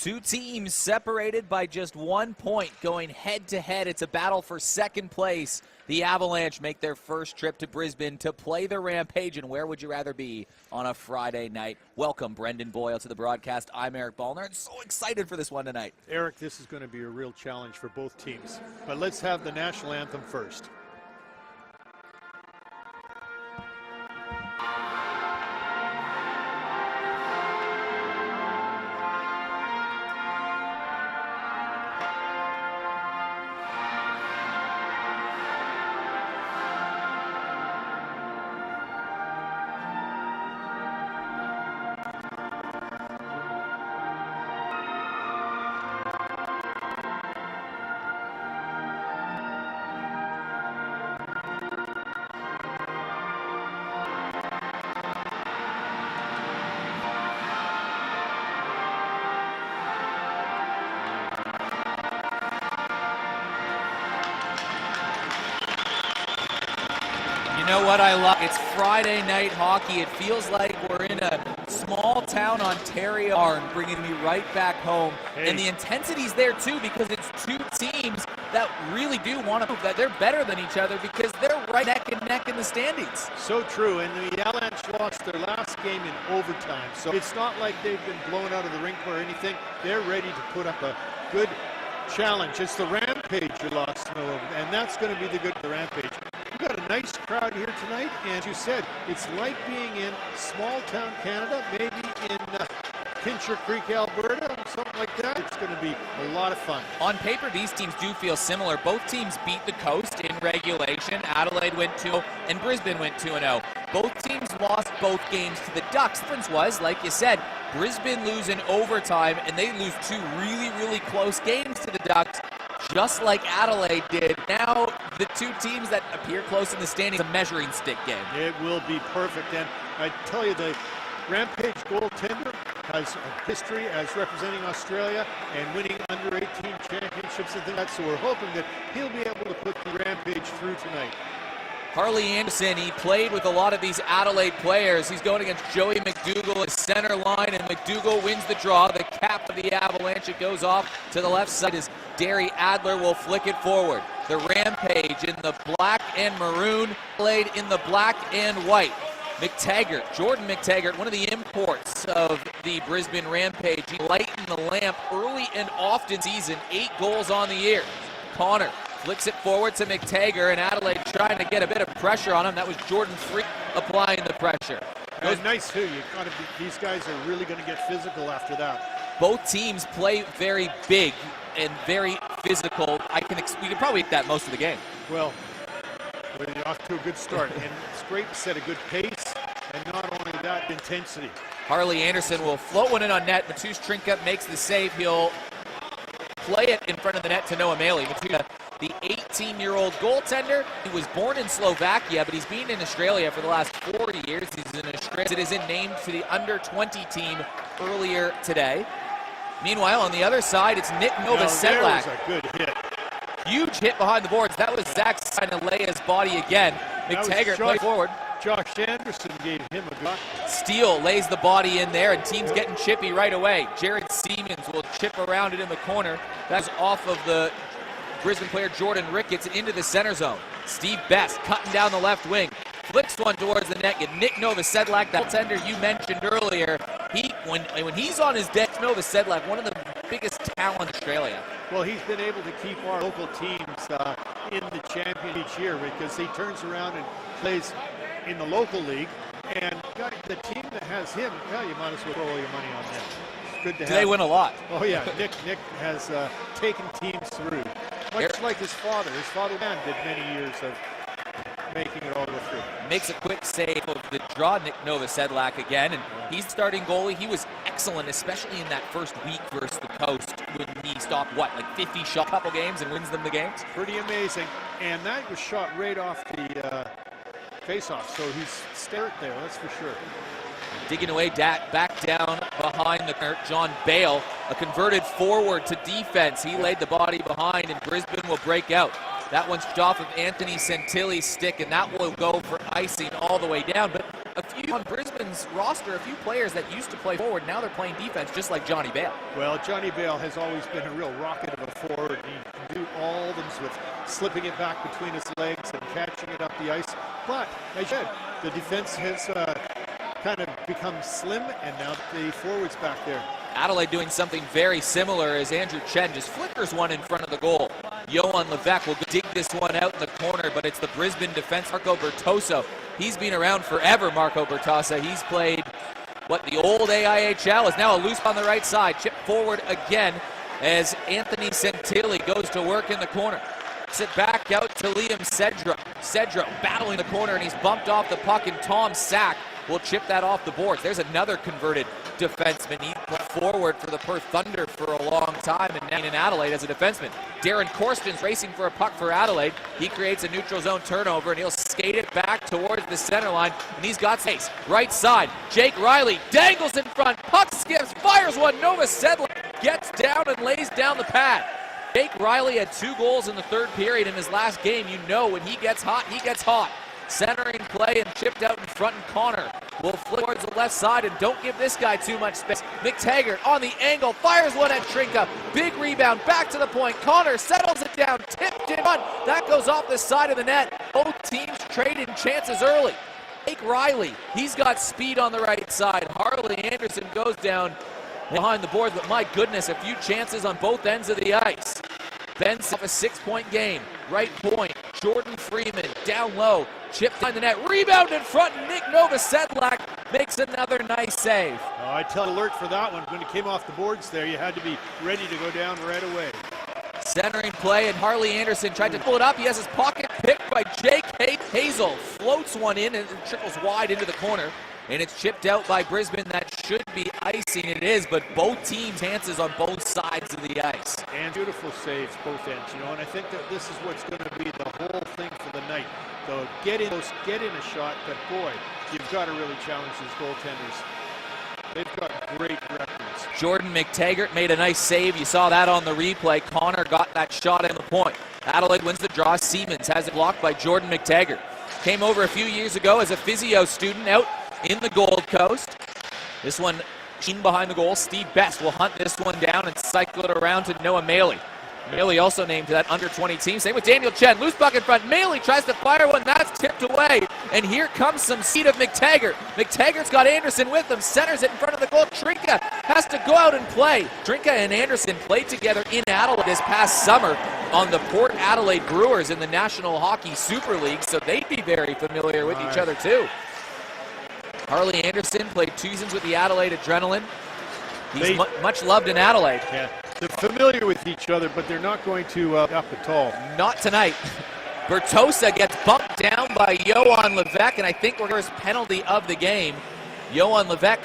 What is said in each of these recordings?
Two teams separated by just 1 point, going head-to-head. It's a battle for second place. The Avalanche make their first trip to Brisbane to play the Rampage, and where would you rather be on a Friday night? Welcome, Brendan Boyle, to the broadcast. I'm Eric Ballner. I'm so excited for this one tonight. Eric, this is going to be a real challenge for both teams, but let's have the national anthem first. You know what I love? It's Friday night hockey. It feels like we're in a small town Ontario, bringing me right back home. Hey. And the intensity's there too, because it's two teams that really do want to prove that they're better than each other, because they're right neck and neck in the standings. So true, and the Avalanche lost their last game in overtime, so it's not like they've been blown out of the rink or anything. They're ready to put up a good challenge. It's the Rampage you lost, and that's going to be the good the Rampage. We've got a nice crowd here tonight, and as you said, it's like being in small town Canada, maybe in Pincher Creek, Alberta, something like that. It's going to be a lot of fun. On paper, these teams do feel similar. Both teams beat the Coast in regulation. Adelaide went 2-0 and Brisbane went 2-0. Both teams lost both games to the Ducks. The difference was, like you said, Brisbane lose in overtime, and they lose two really, really close games to the Ducks, just like Adelaide did. Now, the two teams that appear close in the standings, a measuring stick game. It will be perfect, and I tell you, the Rampage goaltender has a history as representing Australia and winning under-18 championships and things like that, so we're hoping that he'll be able to put the Rampage through tonight. Harley Anderson, he played with a lot of these Adelaide players. He's going against Joey McDougall at center line, and McDougall wins the draw. The cap of the Avalanche, it goes off to the left side as Derry Adler will flick it forward. The Rampage in the black and maroon, Adelaide in the black and white. McTaggart, Jordan McTaggart, one of the imports of the Brisbane Rampage. He lightened the lamp early and often season, 8 goals on the year. Connor flicks it forward to McTaggart, and Adelaide trying to get a bit of pressure on him. That was Jordan Free applying the pressure. That's nice too. These guys are really going to get physical after that. Both teams play very big and very physical. We can probably get that most of the game. Well, we're off to a good start, and it's great to set a good pace, and not only that, intensity. Harley Anderson will float one in on net. Mateusz Trinka makes the save. He'll play it in front of the net to Noah Maley. Mateusz, the 18-year-old goaltender. He was born in Slovakia, but he's been in Australia for the last 4 years. He's in Australia. It is named to the under-20 team earlier today. Meanwhile, on the other side, it's Nick Novosedlak. That was a good hit. Huge hit behind the boards. That was Zach trying to lay his body again. McTaggart played forward. Josh Anderson gave him a gut. Steele lays the body in there, and team's getting chippy right away. Jared Siemens will chip around it in the corner. That's off of the Brisbane player Jordan Ricketts into the center zone. Steve Best cutting down the left wing. Flicks one towards the net. Nick Novosedlak, that goaltender you mentioned earlier, when he's on his deck, Novosedlak, one of the biggest talent in Australia. Well, he's been able to keep our local teams in the champion each year, because he turns around and plays in the local league, and the team that has him, well, you might as well throw all your money on them. It's good to have. They win a lot. Oh yeah, Nick has taken teams through, much like his father. His father did many years of making it all go through. Makes a quick save of the draw, Nick Novosedlak again, and he's starting goalie. He was excellent, especially in that first week versus the Coast, when he stopped, like 50 shot couple games and wins them the games? Pretty amazing, and that was shot right off the face-off, so he's stared there, that's for sure. Digging away back down behind the curve, John Bale, a converted forward to defense. He laid the body behind, and Brisbane will break out. That one's off of Anthony Santilli's stick, and that will go for icing all the way down. But a few on Brisbane's roster, a few players that used to play forward, now they're playing defense just like Johnny Bale. Well, Johnny Bale has always been a real rocket of a forward. He can do all of them with slipping it back between his legs and catching it up the ice. But, as I said, the defense has kind of become slim, and now the forwards back there. Adelaide doing something very similar as Andrew Chen just flickers one in front of the goal. Johan Levesque will dig this one out in the corner, but it's the Brisbane defense, Marco Bertosa. He's been around forever, Marco Bertosa. He's played, the old AIHL, is now a loose on the right side. Chip forward again as Anthony Santilli goes to work in the corner. Sit back out to Liam Cedra. Cedra battling the corner, and he's bumped off the puck, and Tom Sack will chip that off the boards. There's another converted defenseman. He played forward for the Perth Thunder for a long time, and now in Adelaide as a defenseman. Darren Corsten's racing for a puck for Adelaide. He creates a neutral zone turnover, and he'll skate it back towards the center line, and he's got space. Right side, Jake Riley dangles in front, puck skips, fires one. Nova Sedlak gets down and lays down the pad. Jake Riley had 2 goals in the third period in his last game. You know when he gets hot, he gets hot. Centering play and chipped out in front, and Connor will flip towards the left side, and don't give this guy too much space. McTaggart on the angle, fires one at Trinka. Big rebound, back to the point. Connor settles it down, tipped in front. That goes off the side of the net. Both teams trading chances early. Jake Riley, he's got speed on the right side. Harley Anderson goes down behind the boards, but my goodness, a few chances on both ends of the ice. Ben's off a 6-point game. Right point, Jordan Freeman down low, chipped behind the net, rebound in front, and Nick Novosedlak makes another nice save. I tell alert for that one. When it came off the boards there, you had to be ready to go down right away. Centering play, and Harley Anderson tried to pull it up. He has his pocket picked by Jake Hazel. Floats one in and it trickles wide into the corner. And it's chipped out by Brisbane. That should be icing. It is, but both teams' chances on both sides of the ice. And beautiful saves, both ends, and I think that this is what's going to be the whole thing for the night. So get in a shot, but boy, you've got to really challenge these goaltenders. They've got great records. Jordan McTaggart made a nice save. You saw that on the replay. Connor got that shot in the point. Adelaide wins the draw. Siemens has it blocked by Jordan McTaggart. Came over a few years ago as a physio student out in the Gold Coast. This one in behind the goal. Steve Best will hunt this one down and cycle it around to Noah Maley. Maley also named to that under-20 team. Same with Daniel Chen. Loose puck in front. Maley tries to fire one. That's tipped away. And here comes some speed of McTaggart. McTaggart's got Anderson with him. Centers it in front of the goal. Trinka has to go out and play. Trinka and Anderson played together in Adelaide this past summer on the Port Adelaide Brewers in the National Hockey Super League, so they'd be very familiar with each other too. Harley Anderson played 2 seasons with the Adelaide Adrenaline. He's much loved in Adelaide. Yeah, they're familiar with each other, but they're not going to up at all. Not tonight. Bertosa gets bumped down by Johan Levesque, and I think we're first penalty of the game. Johan Levesque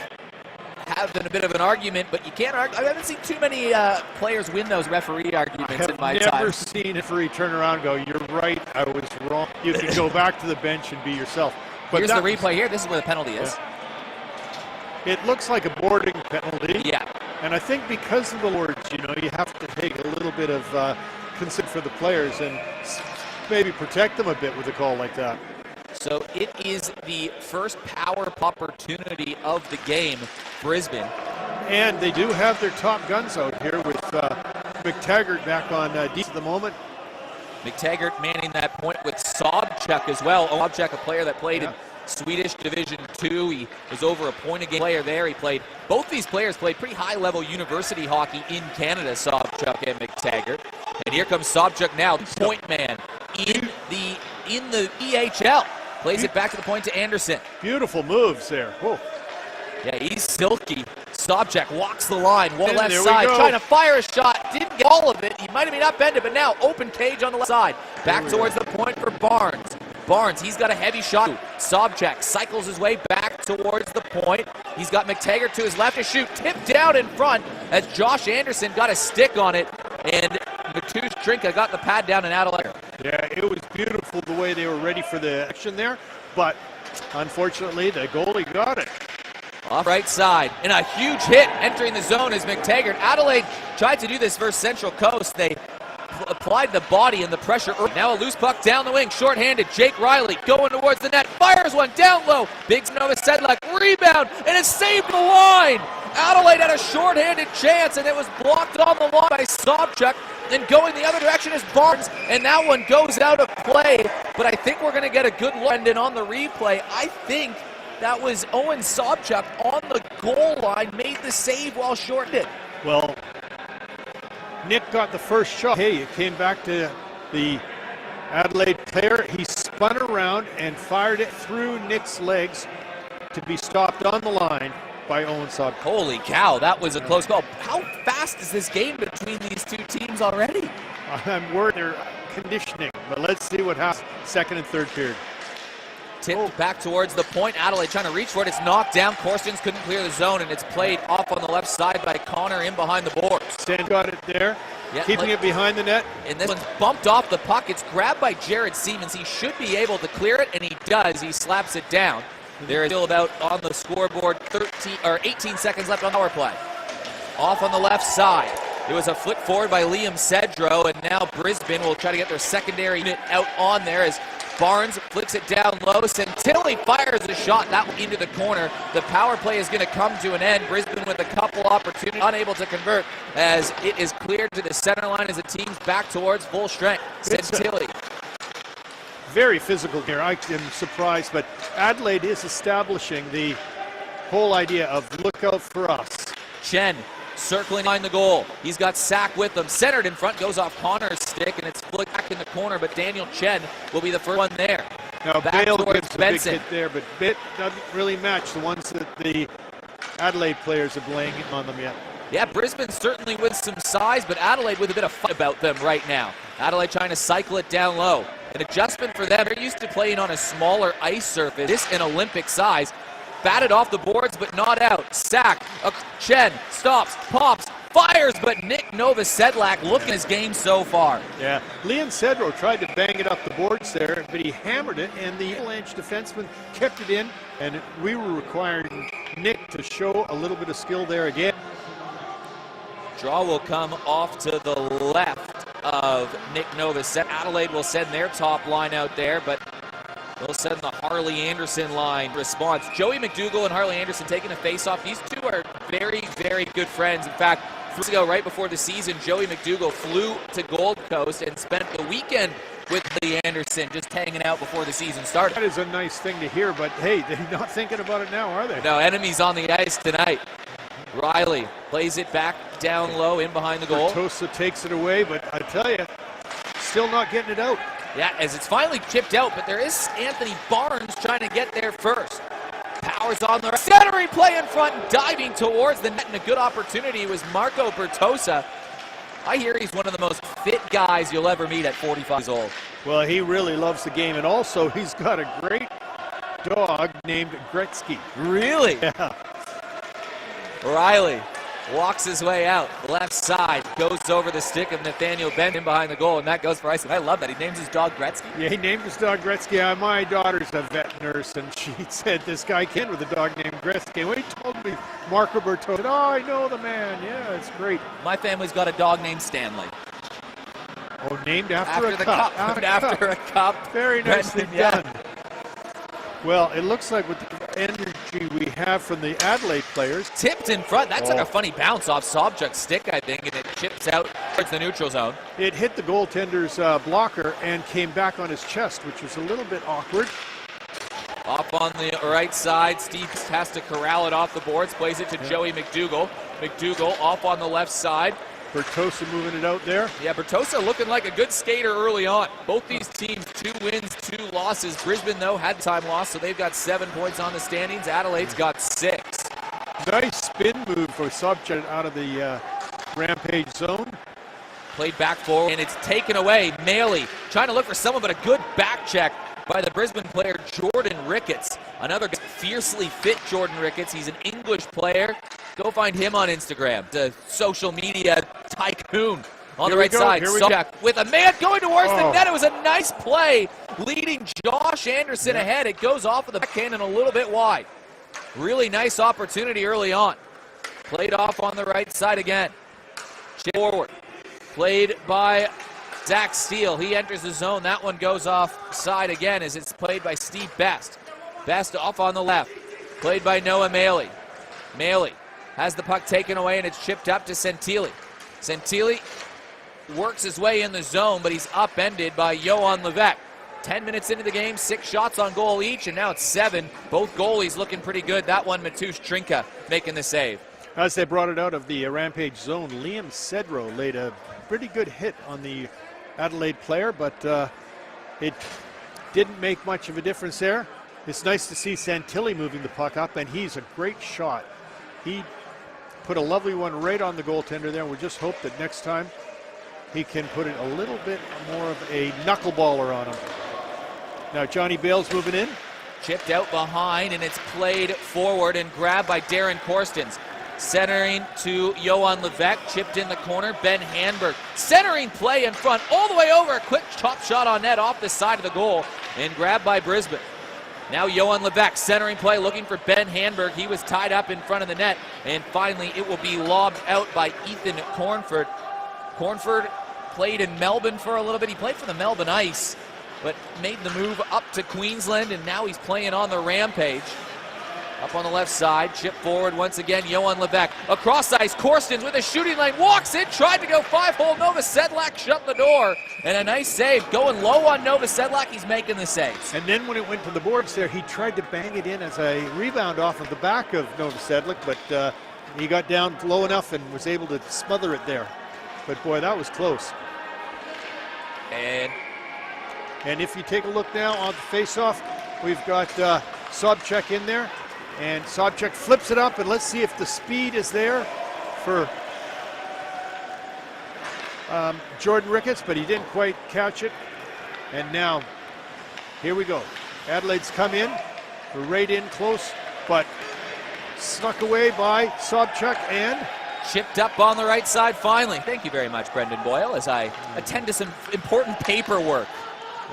having a bit of an argument, but you can't argue. I haven't seen too many players win those referee arguments in my time. I've never seen a referee turn around and go, "You're right, I was wrong." You can go back to the bench and be yourself. But here's the replay here. This is where the penalty is. Yeah. It looks like a boarding penalty. Yeah. And I think because of the words, you have to take a little bit of concern for the players and maybe protect them a bit with a call like that. So it is the first power opportunity of the game, Brisbane. And they do have their top guns out here with McTaggart back on D at the moment. McTaggart manning that point with Sobchak as well. Sobchak, a player that played in Swedish Division 2. He was over a point a game player there. Both these players played pretty high-level university hockey in Canada, Sobchak and McTaggart. And here comes Sobchak now, point man in the PHL. Plays it back to the point to Anderson. Beautiful moves there. Whoa. Yeah, he's silky. Sobchak walks the line, wall left side, trying to fire a shot. Didn't get all of it. He might have been upended, but now open cage on the left side. Back towards the point for Barnes. Barnes, he's got a heavy shot. Sobchak cycles his way back towards the point. He's got McTaggart to his left to shoot. Tipped down in front as Josh Anderson got a stick on it, and Matusz Trinka got the pad down and out of there. Yeah, it was beautiful the way they were ready for the action there, but unfortunately the goalie got it. Off right side, and a huge hit entering the zone is McTaggart. Adelaide tried to do this versus Central Coast. They applied the body and the pressure. Now a loose puck down the wing, shorthanded. Jake Riley going towards the net, fires one down low. Big Nova Sedlak rebound, and it's saved the line. Adelaide had a shorthanded chance, and it was blocked on the line by Sobchuk. And going the other direction is Barnes, and that one goes out of play. But I think we're going to get a good look. And on the replay, I think that was Owen Sobchuk on the goal line, made the save while shorthanded. Well, Nick got the first shot. Hey, it came back to the Adelaide player. He spun around and fired it through Nick's legs to be stopped on the line by Owen Sobchuk. Holy cow, that was a close call. How fast is this game between these two teams already? I'm worried they're conditioning, but let's see what happens second and third period. Tipped back towards the point. Adelaide trying to reach for it. It's knocked down. Corstens couldn't clear the zone, and it's played off on the left side by Connor in behind the boards. Stan got it there, keeping it behind the net. And this one's bumped off the puck. It's grabbed by Jared Siemens. He should be able to clear it, and he does. He slaps it down. There is still about on the scoreboard 18 seconds left on power play. Off on the left side. It was a flick forward by Liam Cedro, and now Brisbane will try to get their secondary unit out on there as Barnes flicks it down low. Santilli fires a shot that into the corner. The power play is going to come to an end. Brisbane with a couple opportunities, unable to convert as it is cleared to the center line as the team's back towards full strength. Santilli. Very physical here. I am surprised, but Adelaide is establishing the whole idea of look out for us. Chen circling behind the goal. He's got Sack with him. Centered in front, goes off Connor's stick, and it's flicked back in the corner, but Daniel Chen will be the first one there. Now, back Bale towards gets Benson. a big hit there, but Bitt doesn't really match the ones that the Adelaide players are laying on them yet. Yeah, Brisbane certainly with some size, but Adelaide with a bit of fight about them right now. Adelaide trying to cycle it down low. An adjustment for them. They're used to playing on a smaller ice surface. This an Olympic size. Batted off the boards, but not out. Sack. Chen stops, pops, fires, but Nick Nova Sedlak looking his game so far. Yeah, Liam Cedro tried to bang it up the boards there, but he hammered it, and the Avalanche defenseman kept it in, and we were requiring Nick to show a little bit of skill there again. Draw will come off to the left of Nick Nova. Adelaide will send their top line out there, but they'll send the Harley Anderson line response. Joey McDougall and Harley Anderson taking a face-off. These two are very, very good friends. In fact, 3 weeks ago, right before the season, Joey McDougall flew to Gold Coast and spent the weekend with Lee Anderson, just hanging out before the season started. That is a nice thing to hear, but hey, they're not thinking about it now, are they? No, enemies on the ice tonight. Riley plays it back down low in behind the goal. Tosa takes it away, but I tell you, still not getting it out. Yeah, as it's finally chipped out, but there is Anthony Barnes trying to get there first. Powers on the centering play in front, diving towards the net, and a good opportunity was Marco Bertosa. I hear he's one of the most fit guys you'll ever meet at 45 years old. Well, he really loves the game, and also he's got a great dog named Gretzky. Really? Yeah. Riley walks his way out, left side, goes over the stick of Nathaniel Benton behind the goal, and that goes for ice. And I love that. He names his dog Gretzky. Yeah, he named his dog Gretzky. My daughter's a vet nurse, and she said this guy came with a dog named Gretzky. When he told me Marco Berto, I said, oh, I know the man. Yeah, it's great. My family's got a dog named Stanley. Oh, named after a the cup. After a cup. Very nicely Brendan, done. Well, it looks like with the energy we have from the Adelaide players. Tipped in front. That took a funny bounce off Sobchuk's stick, I think, and it chips out towards the neutral zone. It hit the goaltender's blocker and came back on his chest, which was a little bit awkward. Off on the right side, Steve has to corral it off the boards, plays it to Joey McDougall. McDougall off on the left side. Bertosa moving it out there. Yeah, Bertosa looking like a good skater early on. Both these teams, 2 wins, 2 losses. Brisbane, though, had time loss, so they've got 7 points on the standings. Adelaide's got 6. Nice spin move for Sobchuk out of the Rampage zone. Played back forward, and it's taken away. Maley trying to look for someone, but a good back check by the Brisbane player, Jordan Ricketts. Another fiercely fit Jordan Ricketts. He's an English player. Go find him on Instagram, the social media tycoon. On the right side, Sobchuk with a man going towards the net. It was a nice play, leading Josh Anderson ahead. It goes off of the backhand and a little bit wide. Really nice opportunity early on. Played off on the right side again. Forward. Played by Zach Steele, he enters the zone. That one goes offside again as it's played by Steve Best. Best off on the left, played by Noah Maley. Maley has the puck taken away and it's chipped up to Santilli. Santilli works his way in the zone, but he's upended by Johan Levesque. 10 minutes into the game, 6 shots on goal each, and now it's 7. Both goalies looking pretty good. That one, Matusz Trinka making the save. As they brought it out of the Rampage zone, Liam Cedro laid a pretty good hit on the Adelaide player, but it didn't make much of a difference there. It's nice to see Santilli moving the puck up, and he's a great shot. He put a lovely one right on the goaltender there. We just hope that next time he can put it a little bit more of a knuckleballer on him. Now Johnny Bale's moving in. Chipped out behind, and it's played forward and grabbed by Darren Korstens. Centering to Johan Levesque, chipped in the corner. Ben Hanberg centering play in front, all the way over. A quick top shot on net off the side of the goal and grabbed by Brisbane. Now Johan Levesque centering play, looking for Ben Hanberg. He was tied up in front of the net, and finally it will be lobbed out by Ethan Cornford. Cornford played in Melbourne for a little bit. He played for the Melbourne Ice, but made the move up to Queensland, and now he's playing on the Rampage. Up on the left side, chip forward once again, Johan Levesque. Across ice, Korstens with a shooting lane, walks in, tried to go 5-hole. Nova Sedlak shut the door, and a nice save. Going low on Nova Sedlak, he's making the saves. And then when it went to the boards there, he tried to bang it in as a rebound off of the back of Nova Sedlak, but he got down low enough and was able to smother it there. But boy, that was close. And if you take a look now on the face-off, we've got Sobchak in there. And Sobchak flips it up, and let's see if the speed is there for Jordan Ricketts, but he didn't quite catch it. And now, here we go. Adelaide's come in. We're right in close, but snuck away by Sobchak and chipped up on the right side finally. Thank you very much, Brendan Boyle, as I attend to some important paperwork.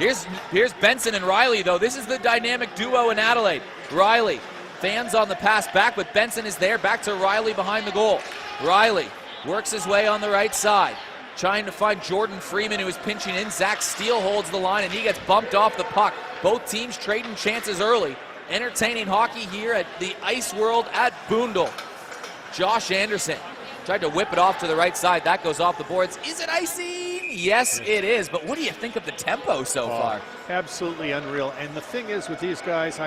Here's Benson and Riley, though. This is the dynamic duo in Adelaide. Riley, fans on the pass back, but Benson is there. Back to Riley behind the goal. Riley works his way on the right side, trying to find Jordan Freeman, who is pinching in. Zach Steele holds the line, and he gets bumped off the puck. Both teams trading chances early. Entertaining hockey here at the Ice World at Boondall. Josh Anderson tried to whip it off to the right side. That goes off the boards. Is it icing? Yes, it is. But what do you think of the tempo so far? Absolutely unreal. And the thing is with these guys,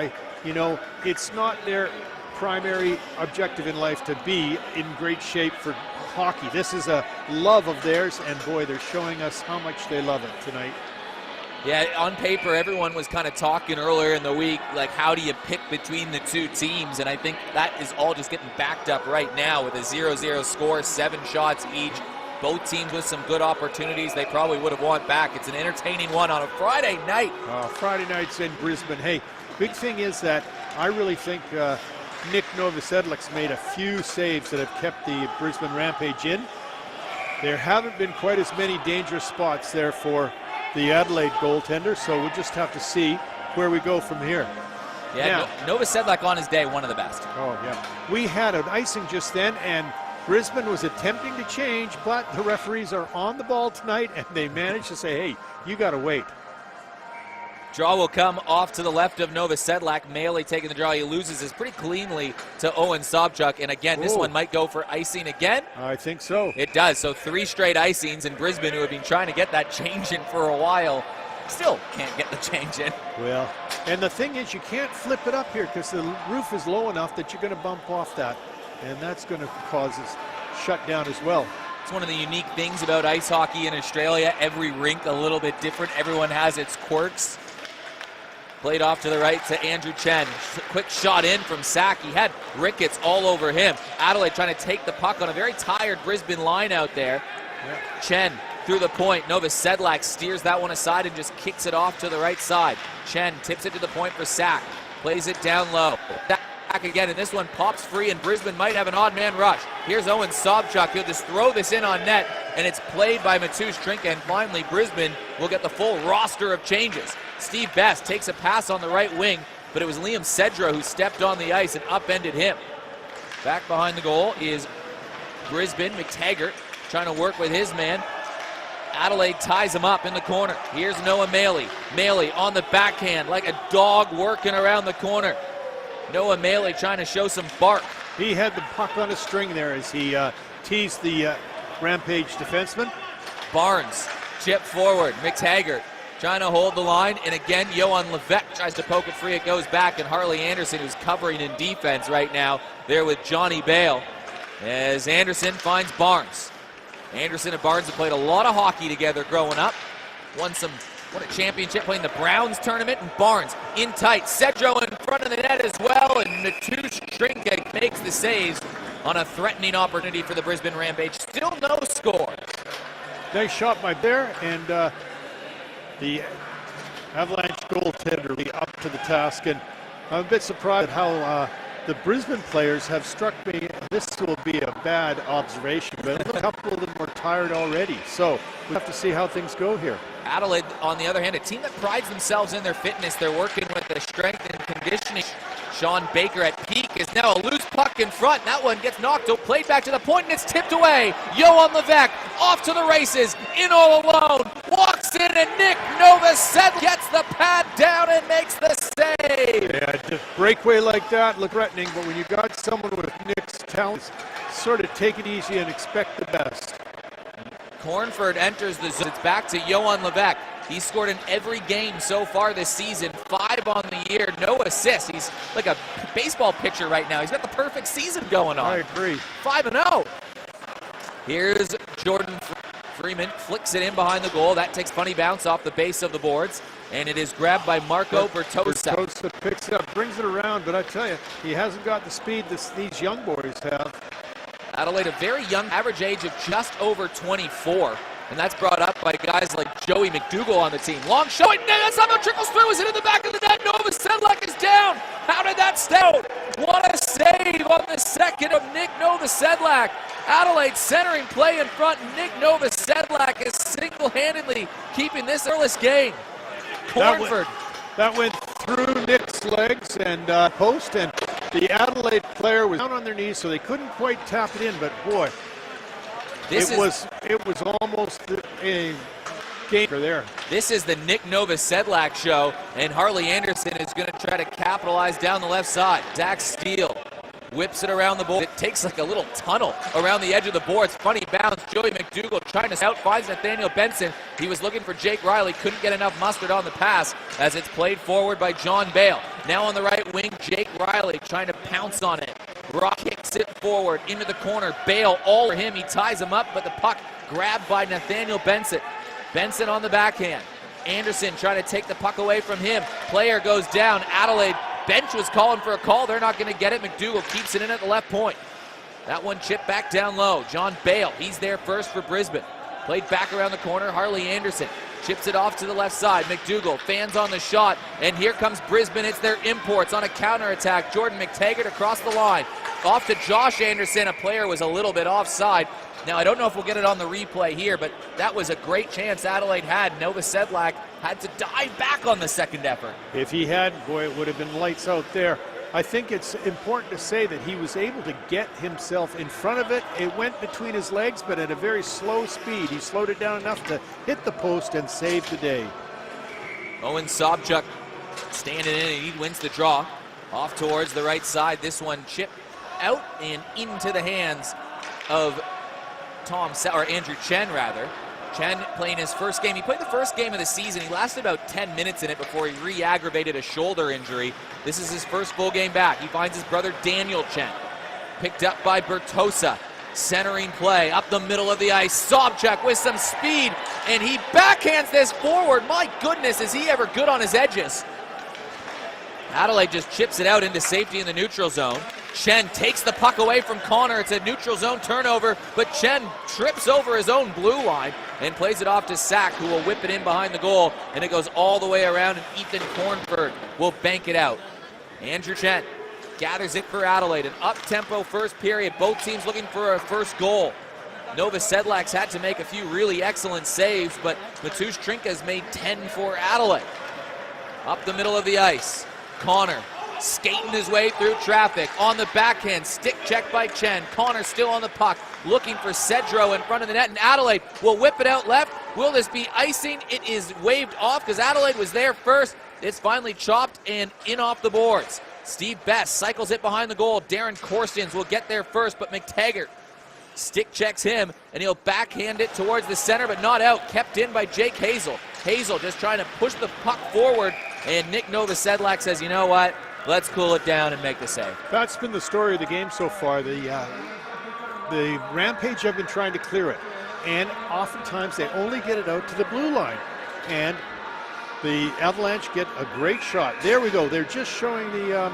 it's not their primary objective in life to be in great shape for hockey. This is a love of theirs, and boy, they're showing us how much they love it tonight. Yeah, on paper, everyone was kind of talking earlier in the week, like, how do you pick between the two teams? And I think that is all just getting backed up right now with a 0-0 score, 7 shots each. Both teams with some good opportunities they probably would have won back. It's an entertaining one on a Friday night. Friday nights in Brisbane. Hey, big thing is that I really think Nick Novosedlak's made a few saves that have kept the Brisbane Rampage in. There haven't been quite as many dangerous spots there for the Adelaide goaltender, so we'll just have to see where we go from here. Yeah, Nova Sedlak on his day, one of the best. Oh, yeah. We had an icing just then, and Brisbane was attempting to change, but the referees are on the ball tonight, and they managed to say, hey, you got to wait. Draw will come off to the left of Nova Sedlak. Maley taking the draw. He loses this pretty cleanly to Owen Sobchak. And again, this one might go for icing again. I think so. It does. So 3 straight icings in Brisbane, who have been trying to get that change in for a while. Still can't get the change in. Well, and the thing is, you can't flip it up here because the roof is low enough that you're going to bump off that. And that's going to cause us shut down as well. It's one of the unique things about ice hockey in Australia. Every rink a little bit different. Everyone has its quirks. Played off to the right to Andrew Chen. Quick shot in from Sack. He had Ricketts all over him. Adelaide trying to take the puck on a very tired Brisbane line out there. Yeah. Chen through the point. Nova Sedlak steers that one aside and just kicks it off to the right side. Chen tips it to the point for Sack. Plays it down low. Back again, and this one pops free, and Brisbane might have an odd man rush. Here's Owen Sobchak. He'll just throw this in on net, and it's played by Matusz Trinka, and finally Brisbane will get the full roster of changes. Steve Best takes a pass on the right wing, but it was Liam Cedro who stepped on the ice and upended him. Back behind the goal is Brisbane. McTaggart trying to work with his man. Adelaide ties him up in the corner. Here's Noah Maley. Maley on the backhand like a dog working around the corner. Noah Maley trying to show some bark. He had the puck on a string there as he teased the Rampage defenseman. Barnes, chip forward. McTaggart trying to hold the line. And again, Johan Levesque tries to poke it free. It goes back. And Harley Anderson, who's covering in defense right now, there with Johnny Bale. As Anderson finds Barnes. Anderson and Barnes have played a lot of hockey together growing up. Won a championship playing the Browns tournament. And Barnes in tight. Cedro in front of the net as well. And Matusz Trinka makes the saves on a threatening opportunity for the Brisbane Rampage. Still no score. Nice shot by there, and the Avalanche goaltender really up to the task. And I'm a bit surprised at how the Brisbane players have struck me. This will be a bad observation, but a couple of them were tired already. So we have to see how things go here. Adelaide, on the other hand, a team that prides themselves in their fitness. They're working with the strength and conditioning. Sean Baker at peak is now a loose puck in front. That one gets knocked, played back to the point, and it's tipped away. Johan Levesque off to the races, in all alone, walks in, and Nick Novoselic gets the pad down and makes the save. Yeah, just breakaway like that look threatening, but when you got someone with Nick's talents, sort of take it easy and expect the best. Cornford enters the zone. It's back to Johan Levesque. He's scored in every game so far this season. 5 on the year, no assists. He's like a baseball pitcher right now. He's got the perfect season going on. I agree. 5-0. Here's Jordan Freeman, flicks it in behind the goal. That takes funny bounce off the base of the boards, and it is grabbed by Marco Bertosa. Bertosa picks it up, brings it around, but I tell you, he hasn't got the speed these young boys have. Adelaide, a very young, average age of just over 24. And that's brought up by guys like Joey McDougall on the team. Long shot, and somehow trickles through. Is it in the back of the net? Novoselic is down. How did that stay? What a save on the second of Nick Novoselic. Adelaide centering play in front. Nick Novoselic is single-handedly keeping this earless game. Cornford. That went through Nick's legs and post, and the Adelaide player was down on their knees, so they couldn't quite tap it in, but boy, it was almost a game for there. This is the Nick Novoselic show, and Harley Anderson is going to try to capitalize down the left side. Zach Steele whips it around the board. It takes like a little tunnel around the edge of the boards. Funny bounce. Joey McDougall trying to out, finds Nathaniel Benson. He was looking for Jake Riley, couldn't get enough mustard on the pass as it's played forward by John Bale. Now on the right wing, Jake Riley trying to pounce on it. Brock kicks it forward into the corner. Bale all over him. He ties him up, but the puck grabbed by Nathaniel Benson. Benson on the backhand. Anderson trying to take the puck away from him. Player goes down. Adelaide bench was calling for a call. They're not going to get it. McDougall keeps it in at the left point. That one chipped back down low. John Bale, he's there first for Brisbane. Played back around the corner. Harley Anderson chips it off to the left side. McDougall fans on the shot, and here comes Brisbane. It's their imports on a counterattack. Jordan McTaggart across the line. Off to Josh Anderson. A player was a little bit offside. Now, I don't know if we'll get it on the replay here, but that was a great chance Adelaide had. Novoselic had to dive back on the second effort. If he had, boy, it would have been lights out there. I think it's important to say that he was able to get himself in front of it. It went between his legs, but at a very slow speed. He slowed it down enough to hit the post and save the day. Owen Sobchuk standing in, and he wins the draw. Off towards the right side. This one chipped out and into the hands of Andrew Chen, rather. Chen playing his first game. He played the first game of the season. He lasted about 10 minutes in it before he re-aggravated a shoulder injury. This is his first full game back. He finds his brother Daniel Chen. Picked up by Bertosa. Centering play up the middle of the ice. Sobchuk with some speed, and he backhands this forward. My goodness, is he ever good on his edges. Adelaide just chips it out into safety in the neutral zone. Chen takes the puck away from Connor. It's a neutral zone turnover, but Chen trips over his own blue line and plays it off to Sack, who will whip it in behind the goal, and it goes all the way around, and Ethan Cornford will bank it out. Andrew Chen gathers it for Adelaide. An up-tempo first period. Both teams looking for a first goal. Novosedlak's had to make a few really excellent saves, but Matusz Trinka's made 10 for Adelaide. Up the middle of the ice. Connor skating his way through traffic. On the backhand, stick check by Chen. Connor still on the puck, looking for Cedro in front of the net, and Adelaide will whip it out left. Will this be icing? It is waved off because Adelaide was there first. It's finally chopped and in off the boards. Steve Best cycles it behind the goal. Darren Corstens will get there first, but McTaggart stick checks him, and he'll backhand it towards the center, but not out. Kept in by Jake Hazel. Hazel just trying to push the puck forward, and Nick Novosedlak says, you know what? Let's cool it down and make the save. That's been the story of the game so far. The Rampage have been trying to clear it, and oftentimes they only get it out to the blue line. And the Avalanche get a great shot. There we go. They're just showing the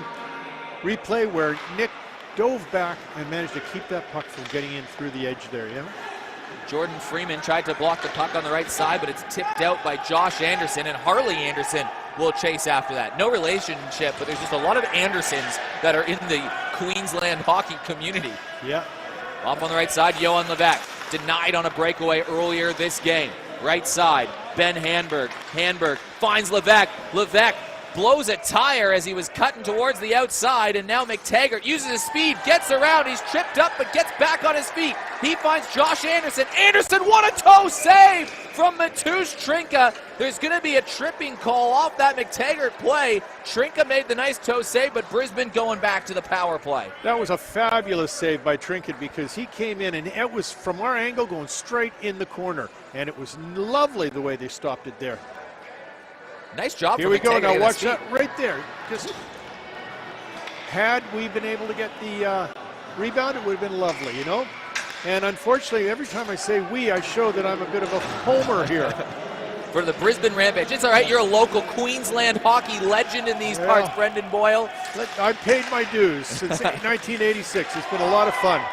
replay where Nick dove back and managed to keep that puck from getting in through the edge there, yeah? Jordan Freeman tried to block the puck on the right side, but it's tipped out by Josh Anderson, and Harley Anderson will chase after that. No relationship, but there's just a lot of Andersons that are in the Queensland hockey community. Yeah. Off on the right side, Johan Levesque. Denied on a breakaway earlier this game. Right side, Ben Handberg. Handberg finds Levesque. Levesque blows a tire as he was cutting towards the outside, and now McTaggart uses his speed, gets around, he's tripped up, but gets back on his feet. He finds Josh Anderson. Anderson, what a toe save from Matusz Trinka. There's going to be a tripping call off that McTaggart play. Trinka made the nice toe save, but Brisbane going back to the power play. That was a fabulous save by Trinket because he came in, and it was from our angle going straight in the corner, and it was lovely the way they stopped it there. Nice job. Here we go. Now watch that right there. Just had we been able to get the rebound, it would have been lovely, you know. And unfortunately, every time I say we, I show that I'm a bit of a homer here. For the Brisbane Rampage. It's all right. You're a local Queensland hockey legend in these parts, Brendan Boyle. I paid my dues since 1986. It's been a lot of fun.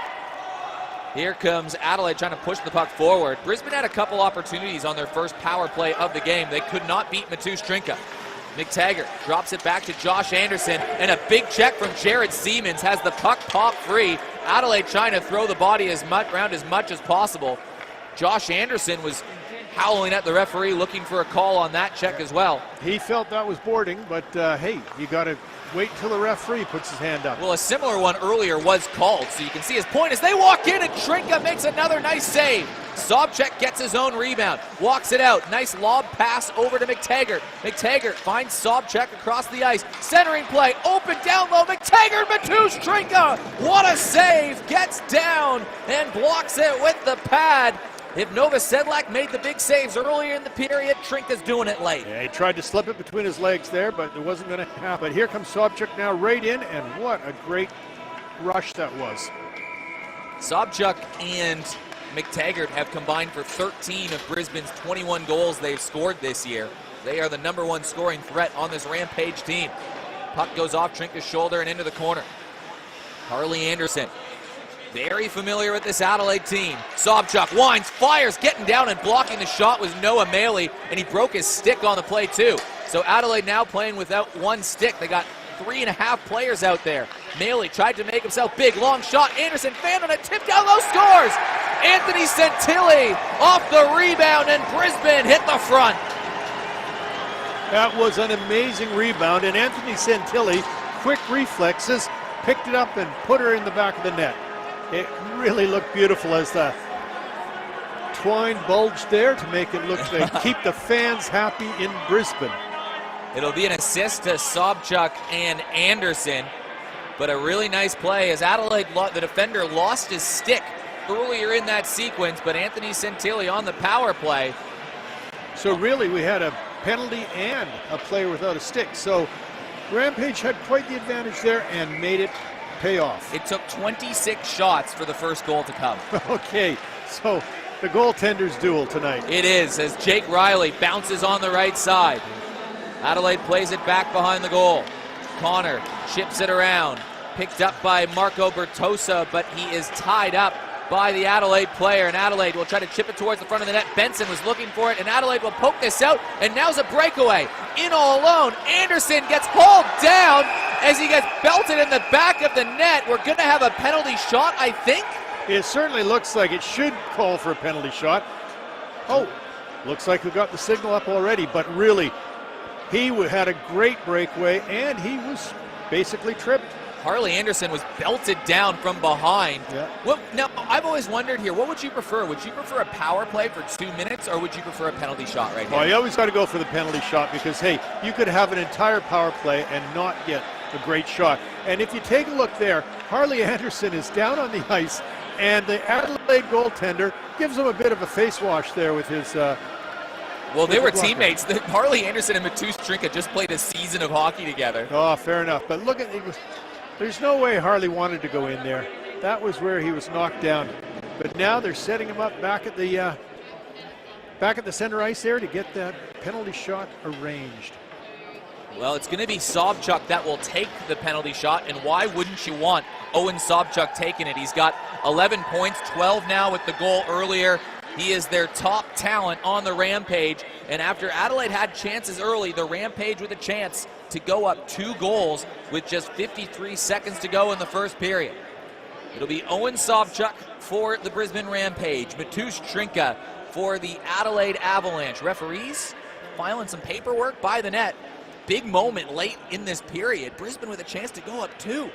Here comes Adelaide trying to push the puck forward. Brisbane had a couple opportunities on their first power play of the game. They could not beat Matusz Trinka. McTaggart drops it back to Josh Anderson, and a big check from Jared Siemens has the puck pop free. Adelaide trying to throw the body around as much as possible. Josh Anderson was howling at the referee, looking for a call on that check as well. He felt that was boarding, but hey, you got to wait until the referee puts his hand up. Well, a similar one earlier was called, so you can see his point as they walk in, and Trinka makes another nice save. Sobchak gets his own rebound, walks it out. Nice lob pass over to McTaggart. McTaggart finds Sobchak across the ice. Centering play, open down low. McTaggart, Matusz Trinka. What a save. Gets down and blocks it with the pad. If Novosedlak made the big saves earlier in the period, Trinka's doing it late. Yeah, he tried to slip it between his legs there, but it wasn't going to happen. Here comes Sobchak now right in, and what a great rush that was. Sobchak and McTaggart have combined for 13 of Brisbane's 21 goals they've scored this year. They are the #1 scoring threat on this Rampage team. Puck goes off Trinka's shoulder and into the corner. Harley Anderson, very familiar with this Adelaide team. Sobchak winds, fires, getting down and blocking the shot was Noah Maley, and he broke his stick on the play too. So Adelaide now playing without one stick. They got 3.5 players out there. Maley tried to make himself big, long shot. Anderson fanned on a tip down low, scores! Anthony Santilli off the rebound, and Brisbane hit the front. That was an amazing rebound, and Anthony Santilli, quick reflexes, picked it up and put her in the back of the net. It really looked beautiful as the twine bulged there to make it look like keep the fans happy in Brisbane. It'll be an assist to Sobchak and Anderson, but a really nice play as Adelaide, the defender, lost his stick earlier in that sequence, but Anthony Santilli on the power play. So really we had a penalty and a player without a stick. So Rampage had quite the advantage there and made it pay off. It took 26 shots for the first goal to come. Okay, so the goaltender's duel tonight. It is, as Jake Riley bounces on the right side. Adelaide plays it back behind the goal. Connor chips it around. Picked up by Marco Bertosa, but he is tied up by the Adelaide player, and Adelaide will try to chip it towards the front of the net. Benson was looking for it, and Adelaide will poke this out, and now's a breakaway. In all alone, Anderson gets hauled down as he gets belted in the back of the net. We're going to have a penalty shot, I think. It certainly looks like it should call for a penalty shot. Oh, looks like we got the signal up already, but really, he had a great breakaway, and he was basically tripped. Harley Anderson was belted down from behind. Yeah. Now, I've always wondered here, what would you prefer? Would you prefer a power play for 2 minutes, or would you prefer a penalty shot right here? Well, you always got to go for the penalty shot because, hey, you could have an entire power play and not get a great shot. And if you take a look there, Harley Anderson is down on the ice, and the Adelaide goaltender gives him a bit of a face wash there with his well, they were teammates. Harley Anderson and Mateusz Trinka just played a season of hockey together. Oh, fair enough. But look at it. There's no way Harley wanted to go in there. That was where he was knocked down. But now they're setting him up back at the center ice there to get that penalty shot arranged. Well, it's going to be Sobchuk that will take the penalty shot, and why wouldn't you want Owen Sobchuk taking it? He's got 11 points, 12 now with the goal earlier. He is their top talent on the Rampage, and after Adelaide had chances early, the Rampage with a chance to go up 2 goals with just 53 seconds to go in the first period. It'll be Owen Sobchuk for the Brisbane Rampage, Mateusz Trinka for the Adelaide Avalanche. Referees filing some paperwork by the net. Big moment late in this period. Brisbane with a chance to go up 2.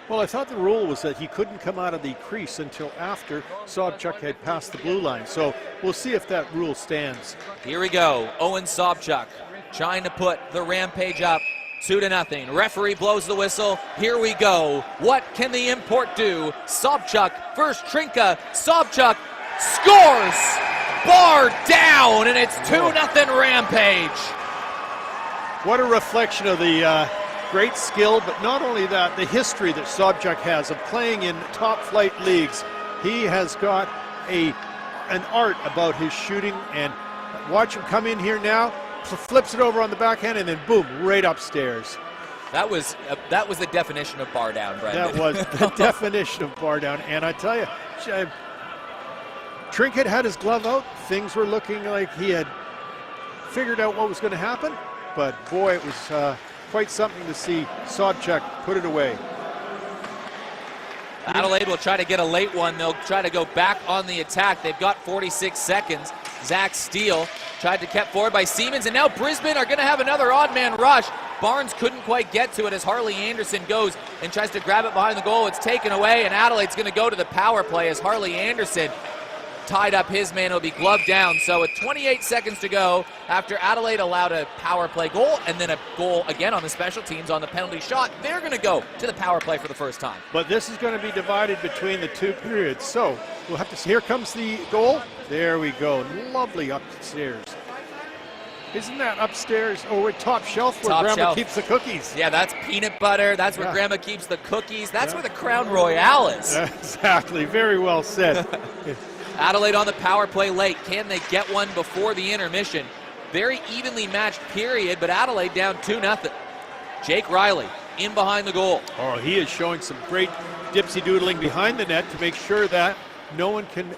Well, I thought the rule was that he couldn't come out of the crease until after Sobchuk had passed the blue line. So we'll see if that rule stands. Here we go. Owen Sobchuk trying to put the Rampage up 2-0. Referee blows the whistle. Here we go. What can the import do? Sobchuk first Trinka. Sobchuk scores. Bar down, and it's 2-0 Rampage. What a reflection of the great skill, but not only that, the history that Sobchuk has of playing in top flight leagues. He has got an art about his shooting, and watch him come in here now, flips it over on the backhand, and then boom, right upstairs. That was the definition of bar down, Brendan. That was the definition of bar down, and I tell you, Trinket had his glove out. Things were looking like he had figured out what was going to happen, but boy, it was quite something to see Sobchuk put it away. Adelaide will try to get a late one. They'll try to go back on the attack. They've got 46 seconds. Zach Steele tried to kept forward by Siemens, and now Brisbane are going to have another odd man rush. Barnes couldn't quite get to it as Harley Anderson goes and tries to grab it behind the goal. It's taken away, and Adelaide's going to go to the power play as Harley Anderson tied up his man. It'll be gloved down. So with 28 seconds to go, after Adelaide allowed a power play goal and then a goal again on the special teams on the penalty shot, they're going to go to the power play for the first time. But this is going to be divided between the 2 periods. So we'll have to see. Here comes the goal. There we go. Lovely upstairs. Isn't that upstairs? Oh, we're top shelf where Grandma keeps the cookies. Yeah, that's peanut butter. That's where Grandma keeps the cookies. That's where the Crown Royale is. Exactly. Very well said. Adelaide on the power play late. Can they get one before the intermission? Very evenly matched period, but Adelaide down 2-0. Jake Riley in behind the goal. Oh, he is showing some great dipsy-doodling behind the net to make sure that no one can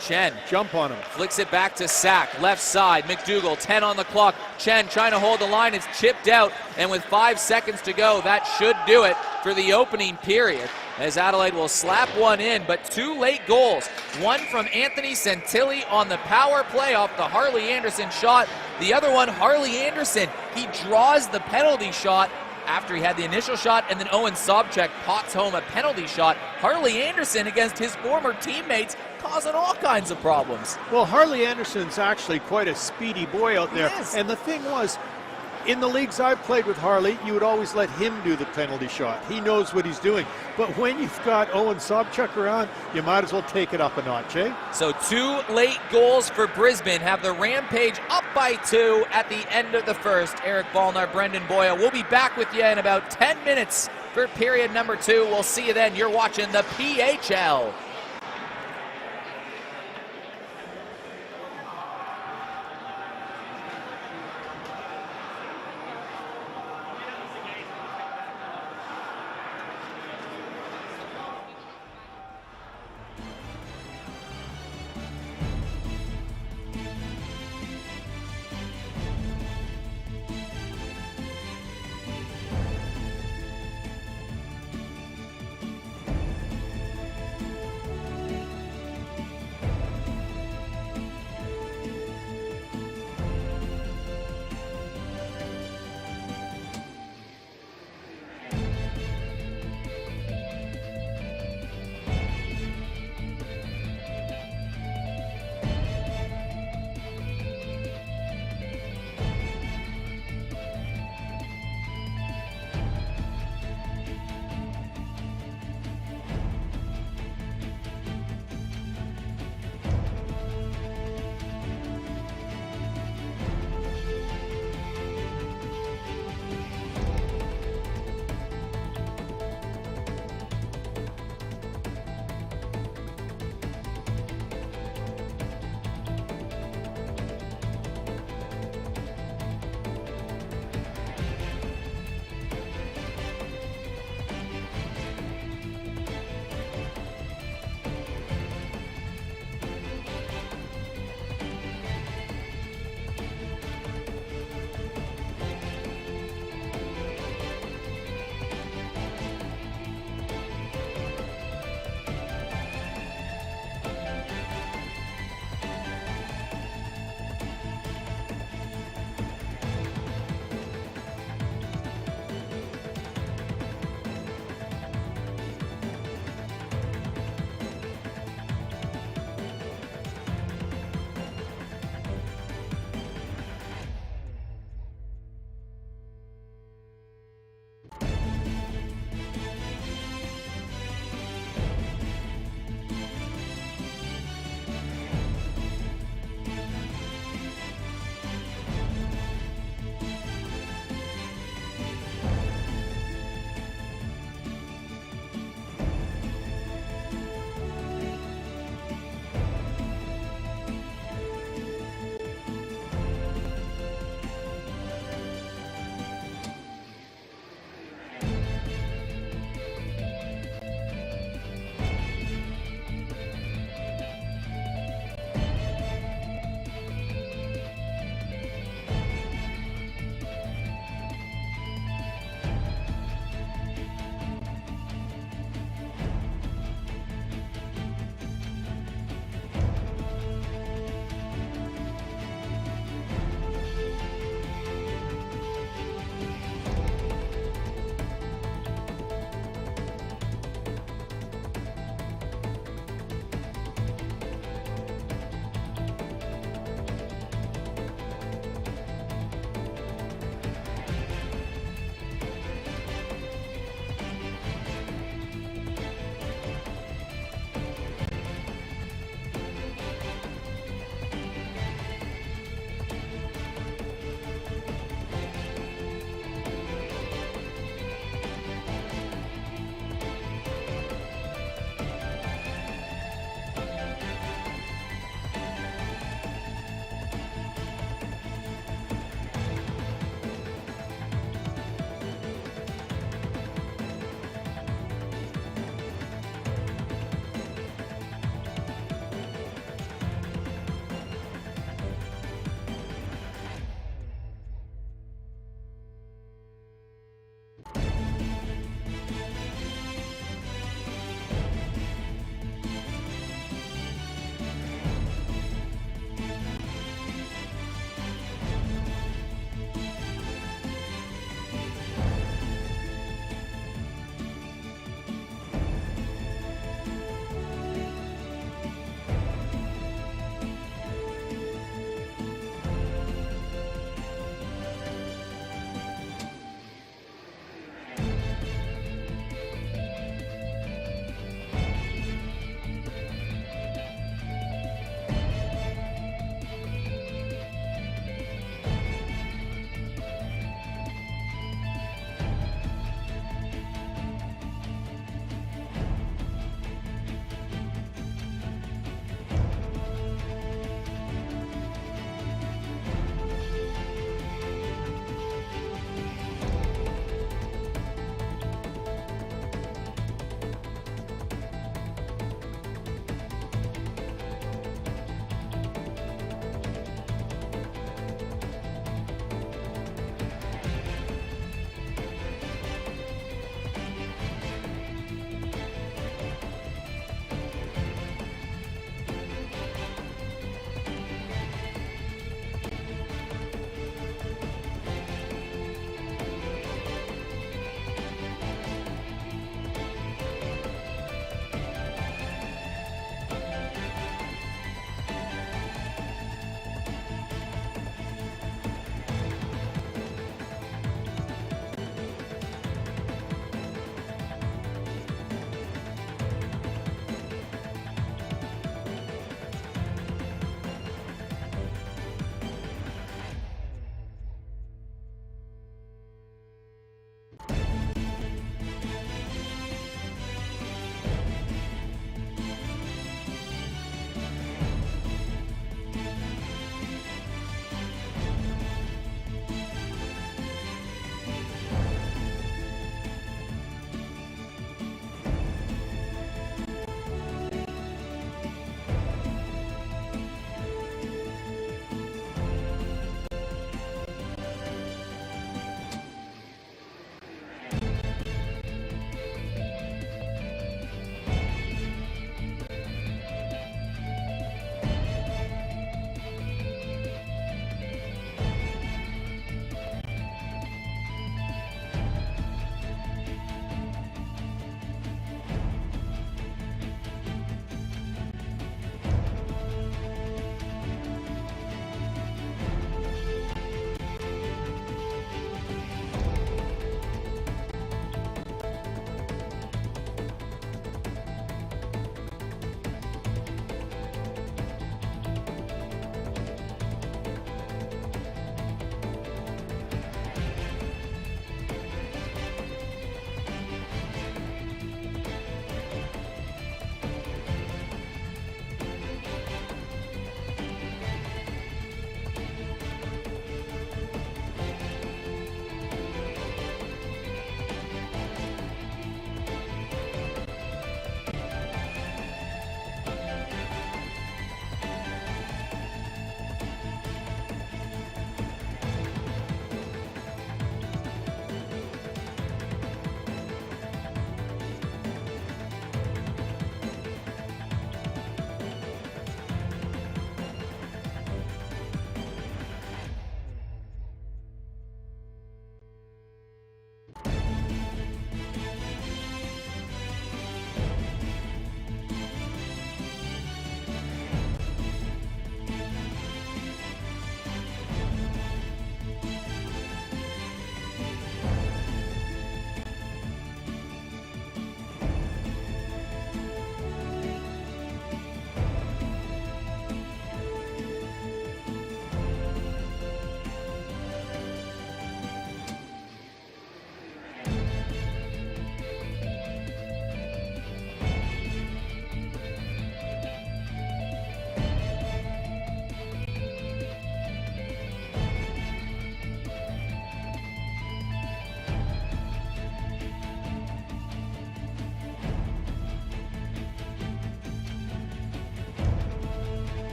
Chen jump on him. Flicks it back to Sack, left side. McDougall, 10 on the clock. Chen trying to hold the line. It's chipped out, and with 5 seconds to go, that should do it for the opening period, as Adelaide will slap one in, but 2 late goals. One from Anthony Santilli on the power play off the Harley Anderson shot. The other one, Harley Anderson. He draws the penalty shot after he had the initial shot, and then Owen Sobchuk pots home a penalty shot. Harley Anderson against his former teammates, causing all kinds of problems. Well, Harley Anderson's actually quite a speedy boy out there. Yes. And the thing was, in the leagues I've played with Harley, you would always let him do the penalty shot. He knows what he's doing. But when you've got Owen Sobchuk around, you might as well take it up a notch, eh? So 2 late goals for Brisbane have the Rampage up by 2 at the end of the first. Eric Ballnar, Brendan Boyle. We'll be back with you in about 10 minutes for period number 2. We'll see you then. You're watching the PHL.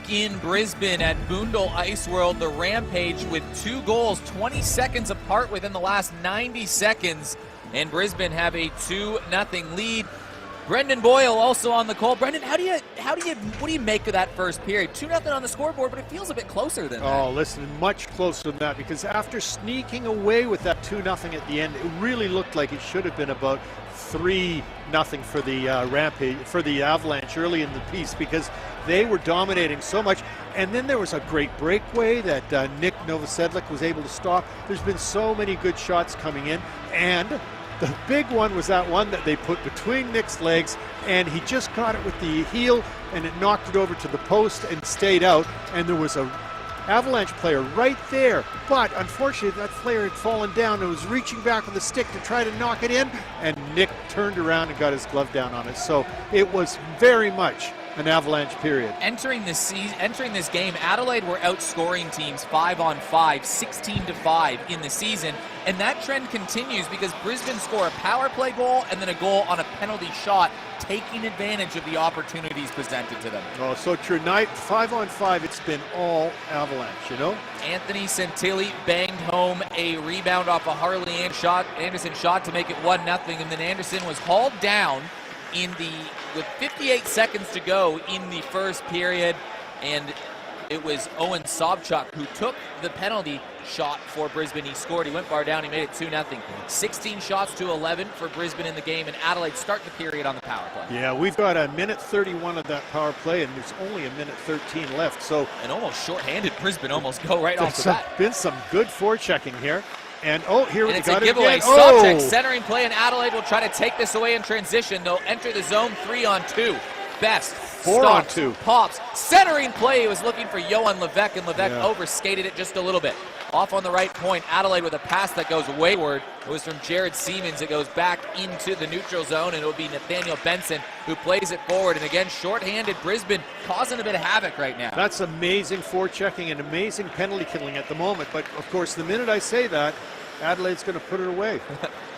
back in Brisbane at Boondall Ice World. The Rampage with 2 goals 20 seconds apart within the last 90 seconds. And Brisbane have a 2-0 lead. Brendan Boyle also on the call. Brendan, what do you make of that first period? 2-0 on the scoreboard, but it feels a bit closer than that. Oh, listen, much closer than that, because after sneaking away with that 2-0 at the end, it really looked like it should have been about 3-0 for the Rampage, for the Avalanche early in the piece, because they were dominating so much. And then there was a great breakaway that Nick Novosedlik was able to stop. There's been so many good shots coming in, and the big one was that one that they put between Nick's legs, and he just caught it with the heel, and it knocked it over to the post and stayed out. And there was a Avalanche player right there, but unfortunately that player had fallen down and was reaching back with the stick to try to knock it in, and Nick turned around and got his glove down on it. So it was very much an Avalanche period. Entering this game, Adelaide were outscoring teams 5-on-5, 16-5 in the season, and that trend continues because Brisbane score a power play goal and then a goal on a penalty shot, taking advantage of the opportunities presented to them. Oh, so true. Night 5-on-5, it's been all Avalanche, you know? Anthony Santilli banged home a rebound off a Harley Anderson shot to make it 1-0, and then Anderson was hauled down with 58 seconds to go in the first period, and it was Owen Sobchuk who took the penalty shot for Brisbane. He scored. He went bar down. He made it 2-0. 16 shots to 11 for Brisbane in the game, and Adelaide start the period on the power play. Yeah, we've got a minute 31 of that power play, and there's only a minute 13 left. So an almost shorthanded Brisbane almost go right off the bat. There's been some good forechecking here. And here we it's got a it giveaway. again. Sobchak centering play, and Adelaide will try to take this away in transition. They'll enter the zone 3-on-2. Best 4-on-2. Pops. Centering play. He was looking for Johan Levesque, and Levesque overskated it just a little bit. Off on the right point, Adelaide with a pass that goes wayward. It was from Jared Siemens. It goes back into the neutral zone, and it will be Nathaniel Benson who plays it forward. And again, shorthanded Brisbane causing a bit of havoc right now. That's amazing forechecking and amazing penalty killing at the moment. But, of course, the minute I say that, Adelaide's going to put it away.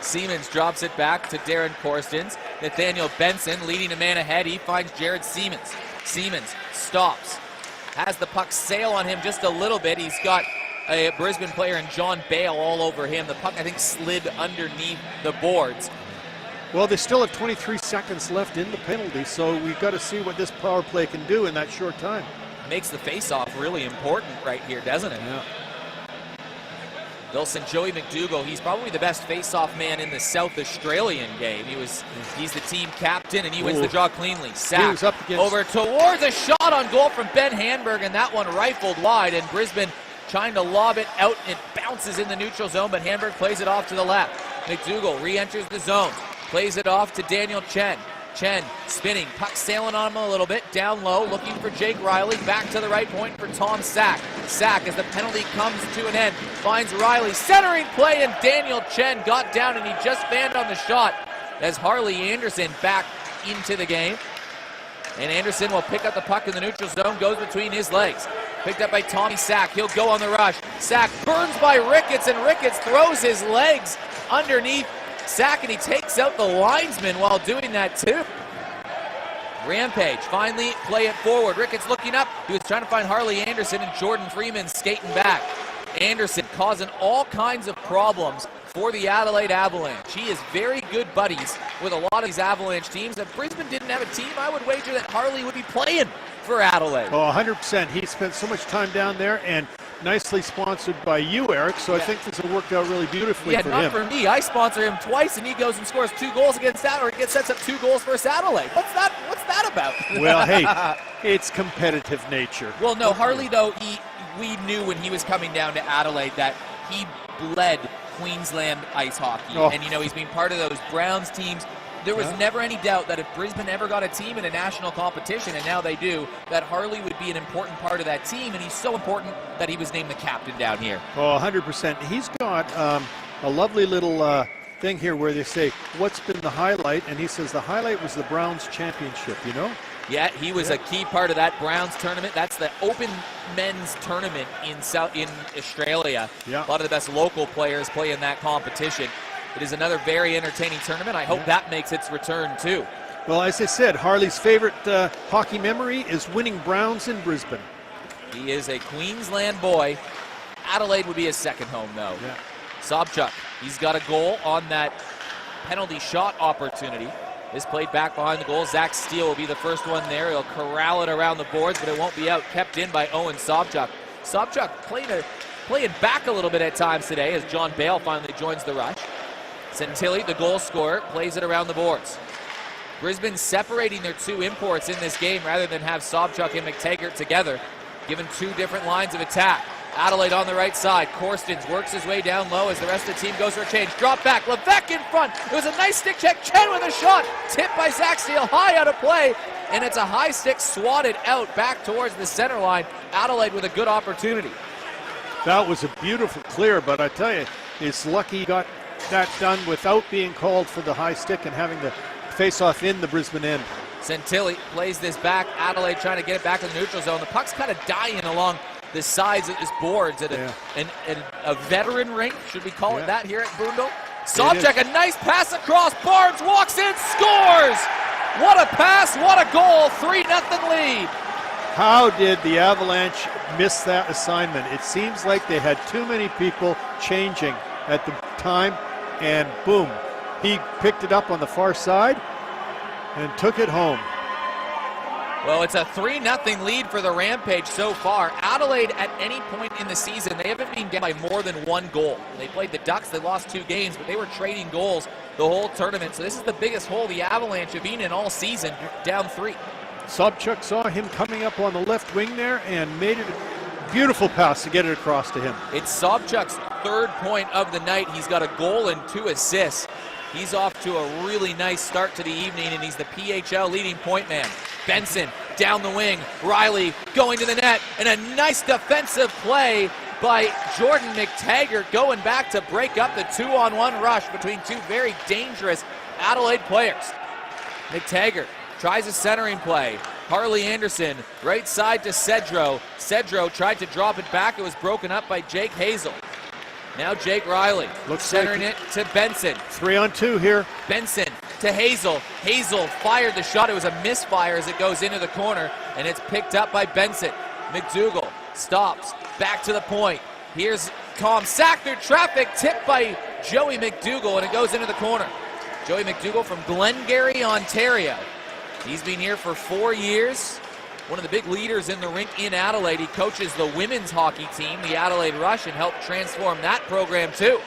Siemens drops it back to Darren Korstens. Nathaniel Benson leading a man ahead. He finds Jared Siemens. Siemens stops. Has the puck sail on him just a little bit. He's got a Brisbane player and John Bale all over him. The puck, I think, slid underneath the boards. Well, they still have 23 seconds left in the penalty, so we've got to see what this power play can do in that short time. Makes the face-off really important right here, doesn't it? Yeah. Wilson, Joey McDougall, he's probably the best face-off man in the South Australian game. He's the team captain, and he wins the draw cleanly. Sack over towards a shot on goal from Ben Handberg, and that one rifled wide, and Brisbane trying to lob it out. It bounces in the neutral zone, but Handberg plays it off to the left. McDougall re-enters the zone, plays it off to Daniel Chen. Chen spinning, puck sailing on him a little bit, down low, looking for Jake Riley, back to the right point for Tom Sack. Sack, as the penalty comes to an end, finds Riley, centering play, and Daniel Chen got down, and he just fanned on the shot as Harley Anderson back into the game. And Anderson will pick up the puck in the neutral zone, goes between his legs. Picked up by Tommy Sack, he'll go on the rush. Sack burns by Ricketts, and Ricketts throws his legs underneath Sack, and he takes out the linesman while doing that too. Rampage finally play it forward. Ricketts looking up. He was trying to find Harley Anderson, and Jordan Freeman skating back. Anderson causing all kinds of problems for the Adelaide Avalanche. He is very good buddies with a lot of these Avalanche teams. If Brisbane didn't have a team, I would wager that Harley would be playing for Adelaide. Oh, 100%. He spent so much time down there, and nicely sponsored by you, Eric, so I think this will work out really beautifully for him. Yeah, not for me. I sponsor him twice, and he goes and scores 2 goals against Adelaide, or sets up 2 goals versus Adelaide. What's that about? Well, hey, it's competitive nature. Well, no, Harley, though, we knew when he was coming down to Adelaide that he bled Queensland ice hockey. Oh. And, he's been part of those Browns teams. There was never any doubt that if Brisbane ever got a team in a national competition, and now they do, that Harley would be an important part of that team, and he's so important that he was named the captain down here. Oh, 100%. He's got a lovely little thing here where they say, what's been the highlight? And he says the highlight was the Browns championship, Yeah, he was a key part of that Browns tournament. That's the Open Men's Tournament in Australia. Yeah. A lot of the best local players play in that competition. It is another very entertaining tournament. I hope that makes its return too. Well, as I said, Harley's favorite hockey memory is winning Browns in Brisbane. He is a Queensland boy. Adelaide would be his second home, though. Yeah. Sobchuk, he's got a goal on that penalty shot opportunity. This played back behind the goal. Zach Steele will be the first one there. He'll corral it around the boards, but it won't be out. Kept in by Owen Sobchuk. Sobchuk playing back a little bit at times today as John Bale finally joins the rush. Santilli, the goal scorer, plays it around the boards. Brisbane separating their two imports in this game rather than have Sobchuk and McTaggart together, given two different lines of attack. Adelaide on the right side. Korstens works his way down low as the rest of the team goes for a change. Drop back. Levesque in front. It was a nice stick check. Chen with a shot. Tipped by Zach Steele. High out of play. And it's a high stick swatted out back towards the center line. Adelaide with a good opportunity. That was a beautiful clear, but I tell you, it's lucky he got that done without being called for the high stick and having the face-off in the Brisbane end. Santilli plays this back. Adelaide trying to get it back in the neutral zone. The puck's kind of dying along the sides of his boards at a veteran rink. Should we call it that here at Boondle? Sobchuk, a nice pass across. Barnes walks in, scores! What a pass, what a goal. 3-0 lead. How did the Avalanche miss that assignment? It seems like they had too many people changing at the time, and boom, he picked it up on the far side and took it home. Well, it's a 3-0 lead for the Rampage so far. Adelaide, at any point in the season, they haven't been down by more than one goal. They played the Ducks, they lost 2 games, but they were trading goals the whole tournament. So this is the biggest hole the Avalanche have been in all season, down 3. Sobchuk saw him coming up on the left wing there and made it a beautiful pass to get it across to him. It's Sobchuk's 3rd point of the night. He's got a goal and 2 assists. He's off to a really nice start to the evening, and he's the PHL leading point man. Benson down the wing. Riley going to the net, and a nice defensive play by Jordan McTaggart going back to break up the 2-on-1 rush between two very dangerous Adelaide players. McTaggart tries a centering play. Harley Anderson, right side to Cedro. Cedro tried to drop it back. It was broken up by Jake Hazel. Now Jake Riley centering it to Benson. 3-on-2 here. Benson to Hazel. Hazel fired the shot. It was a misfire as it goes into the corner, and it's picked up by Benson. McDougall stops. Back to the point. Here's Tom Sack through traffic. Tipped by Joey McDougall, and it goes into the corner. Joey McDougall from Glengarry, Ontario. He's been here for 4 years. One of the big leaders in the rink in Adelaide. He coaches the women's hockey team, the Adelaide Rush, and helped transform that program too.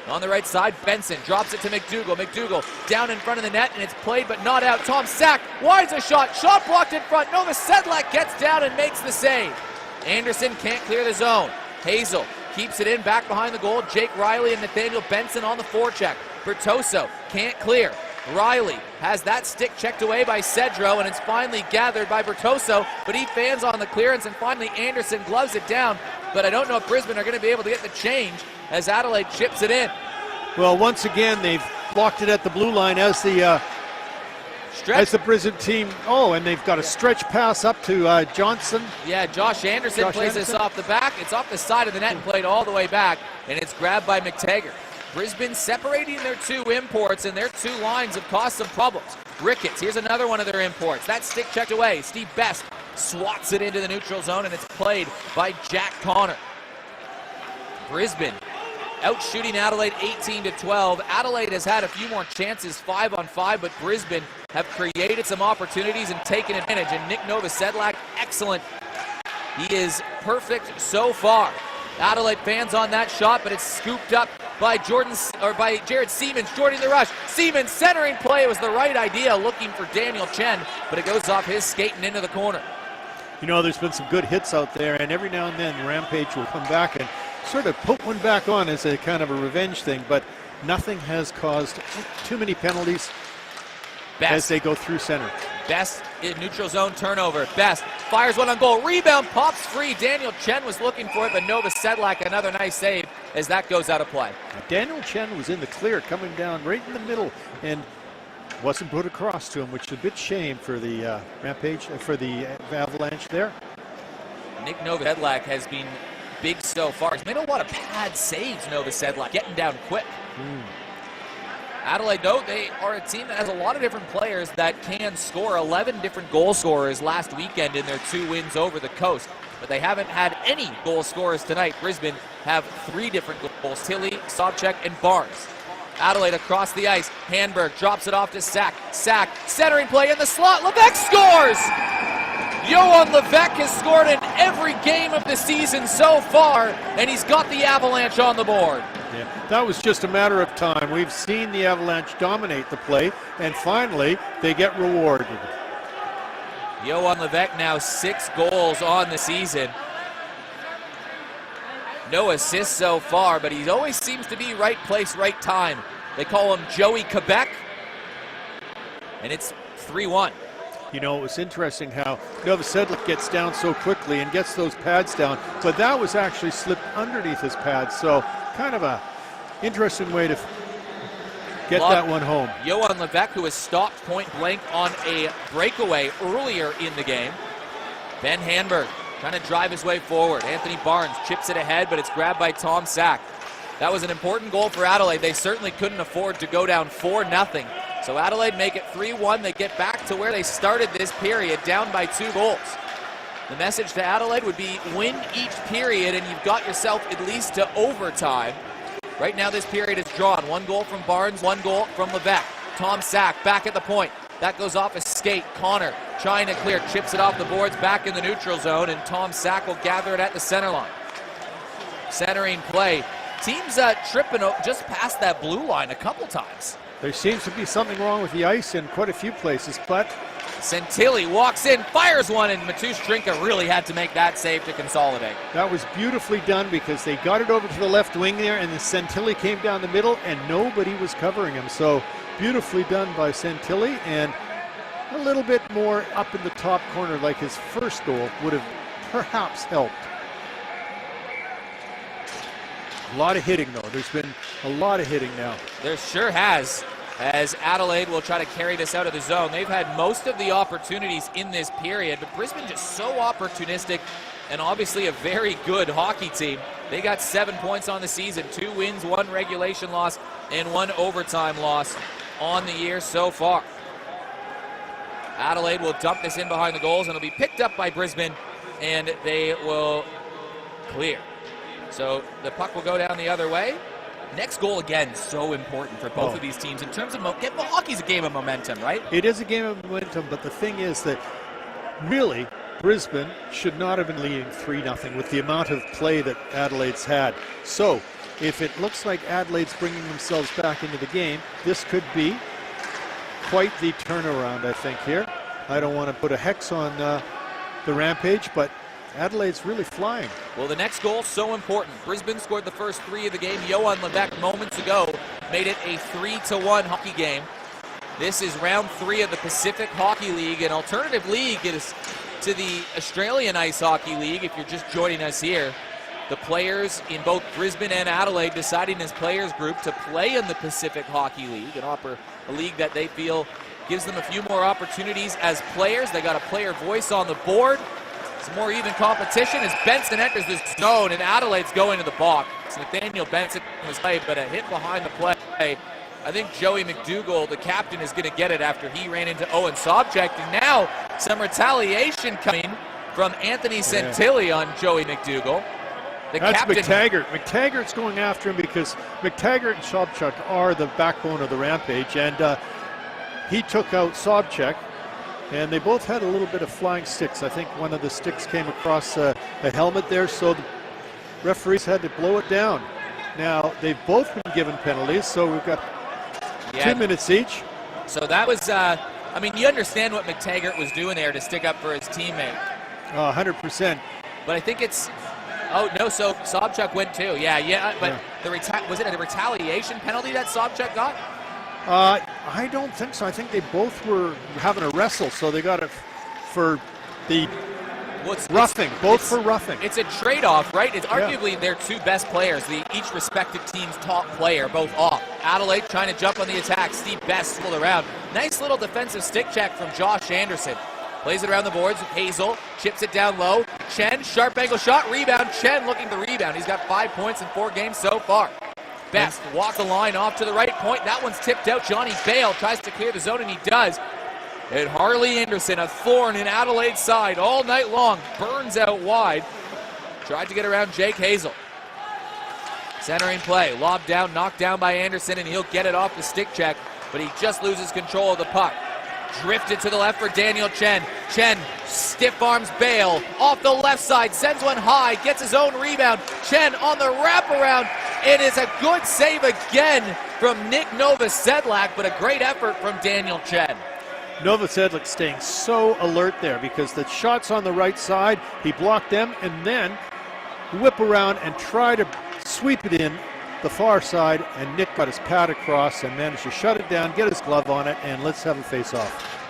On the right side, Benson drops it to McDougall. McDougall down in front of the net, and it's played but not out. Tom Sack winds a shot. Shot blocked in front. Nova Sedlak gets down and makes the save. Anderson can't clear the zone. Hazel keeps it in back behind the goal. Jake Riley and Nathaniel Benson on the forecheck. Bertoso can't clear. Riley has that stick checked away by Cedro, and it's finally gathered by Bertoso, but he fans on the clearance, and finally Anderson gloves it down. But I don't know if Brisbane are going to be able to get the change as Adelaide chips it in. Well, once again, they've blocked it at the blue line as the Brisbane team. Oh, and they've got a stretch pass up to Johnson. Yeah, Josh Anderson plays this off the back. It's off the side of the net and played all the way back, and it's grabbed by McTaggart. Brisbane separating their 2 imports, and their 2 lines have caused some problems. Ricketts, here's another one of their imports. That stick checked away. Steve Best swats it into the neutral zone, and it's played by Jack Connor. Brisbane out shooting Adelaide 18-12. Adelaide has had a few more chances 5-on-5, but Brisbane have created some opportunities and taken advantage. And Nick Novosedlak, excellent. He is perfect so far. Adelaide fans on that shot, but it's scooped up by Jared Siemens. Jordan the rush. Siemens centering play. It was the right idea, looking for Daniel Chen, but it goes off his skating into the corner. You know, there's been some good hits out there, and every now and then Rampage will come back and sort of put one back on as a kind of a revenge thing, but nothing has caused too many penalties as they go through center. Best in neutral zone turnover. Best fires one on goal. Rebound pops free. Daniel Chen was looking for it, but Nova Sedlak another nice save as that goes out of play. Daniel Chen was in the clear coming down right in the middle and wasn't put across to him, which is a bit shame for the Rampage, for the Avalanche there. Nick Nova Sedlak has been big so far. He's made a lot of pad saves, Nova Sedlak, getting down quick. Adelaide, though, they are a team that has a lot of different players that can score. 11 different goal scorers last weekend in their 2 wins over the coast. but they haven't had any goal scorers tonight. Brisbane have 3 different goals: Tilly, Sobchak, and Barnes. Adelaide across the ice. Handberg drops it off to Sack. Sack, centering play in the slot. Levesque scores! Johan Levesque has scored in every game of the season so far, and he's got the Avalanche on the board. Yeah, that was just a matter of time. We've seen the Avalanche dominate the play, and finally, they get rewarded. Johan Levesque now 6 goals on the season. No assists so far, but he always seems to be right place, right time. They call him Joey Quebec, and it's 3-1. You know, it was interesting how Novosedlic gets down so quickly and gets those pads down, but that was actually slipped underneath his pads, so kind of a interesting way to get that one home. Johan Levesque, who was stopped point blank on a breakaway earlier in the game. Ben Handberg trying to drive his way forward. Anthony Barnes chips it ahead, but it's grabbed by Tom Sack. That was an important goal for Adelaide. They certainly couldn't afford to go down 4-0. So Adelaide make it 3-1. They get back to where they started this period, down by 2 goals. The message to Adelaide would be win each period, and you've got yourself at least to overtime. Right now this period is drawn. 1 goal from Barnes, 1 goal from Levesque. Tom Sack back at the point. That goes off a skate. Connor trying to clear, chips it off the boards back in the neutral zone, and Tom Sack will gather it at the center line. Centering play. Teams tripping just past that blue line a couple times. There seems to be something wrong with the ice in quite a few places, but Santilli walks in, fires one, and Matusz Trinka really had to make that save to consolidate. that was beautifully done because they got it over to the left wing there, and the Santilli came down the middle, and nobody was covering him. So beautifully done by Santilli, and a little bit more up in the top corner like his first goal would have perhaps helped. A lot of hitting, though. There's been a lot of hitting now. There sure has, as Adelaide will try to carry this out of the zone. They've had most of the opportunities in this period, but Brisbane just so opportunistic, and obviously a very good hockey team. They got 7 points on the season, 2 wins, 1 regulation loss, and 1 overtime loss on the year so far. Adelaide will dump this in behind the goals, and it'll be picked up by Brisbane, and they will clear. So the puck will go down the other way. Next goal, again, so important for both of these teams in terms of hockey's a game of momentum, right? It is a game of momentum, but the thing is that really Brisbane should not have been leading 3-0 with the amount of play that Adelaide's had. So if it looks like Adelaide's bringing themselves back into the game, this could be quite the turnaround, I think, here. I don't want to put a hex on the Rampage, but Adelaide's really flying. Well, the next goal, so important. Brisbane scored the first 3 of the game. Johan Levesque moments ago made it a 3-1 hockey game. This is round 3 of the Pacific Hockey League. An alternative league is to the Australian Ice Hockey League, if you're just joining us here. The players in both Brisbane and Adelaide deciding as players group to play in the Pacific Hockey League, a league that they feel gives them a few more opportunities as players. They got a player voice on the board. Some more even competition as Benson enters this zone, and Adelaide's going to the box. Nathaniel Benson was played, but a hit behind the play. I think Joey McDougall, the captain, is going to get it after he ran into Owen Sobchak. And now some retaliation coming from Anthony Santilli on Joey McDougall. That's McTaggart. McTaggart's going after him because McTaggart and Sobchak are the backbone of the Rampage, and he took out Sobchak. And they both had a little bit of flying sticks. I think one of the sticks came across a helmet there, so the referees had to blow it down. Now, they've both been given penalties, so we've got 2 minutes each. So that was, I mean, you understand what McTaggart was doing there to stick up for his teammate. 100%. But I think it's, so Sobchak went too. But was it a retaliation penalty that Sobchak got? I don't think so. I think they both were having a wrestle, so they got it for the roughing, for roughing. It's a trade-off, right? It's arguably their 2 best players, each respective team's top player, both off. Adelaide trying to jump on the attack. Steve Best pulled around. Nice little defensive stick check from Josh Anderson. Plays it around the boards. Hazel chips it down low. Chen, sharp angle shot, rebound. Chen looking for rebound. He's got 5 points in 4 games so far. Best walk the line off to the right point. That one's tipped out. Johnny Bale tries to clear the zone, and he does. And Harley Anderson, a thorn in Adelaide's side all night long, burns out wide. Tried to get around Jake Hazel. Centering play, lobbed down, knocked down by Anderson, and he'll get it off the stick check, but he just loses control of the puck. Drifted to the left for Daniel Chen. Chen, stiff arms Bale, off the left side, sends one high, gets his own rebound. Chen on the wraparound. It is a good save again from Nick Novosedlak, but a great effort from Daniel Chen. Novosedlak staying so alert there because the shots on the right side, he blocked them and then whip around and try to sweep it in the far side, and Nick got his pad across and managed to shut it down, get his glove on it, and let's have a face-off.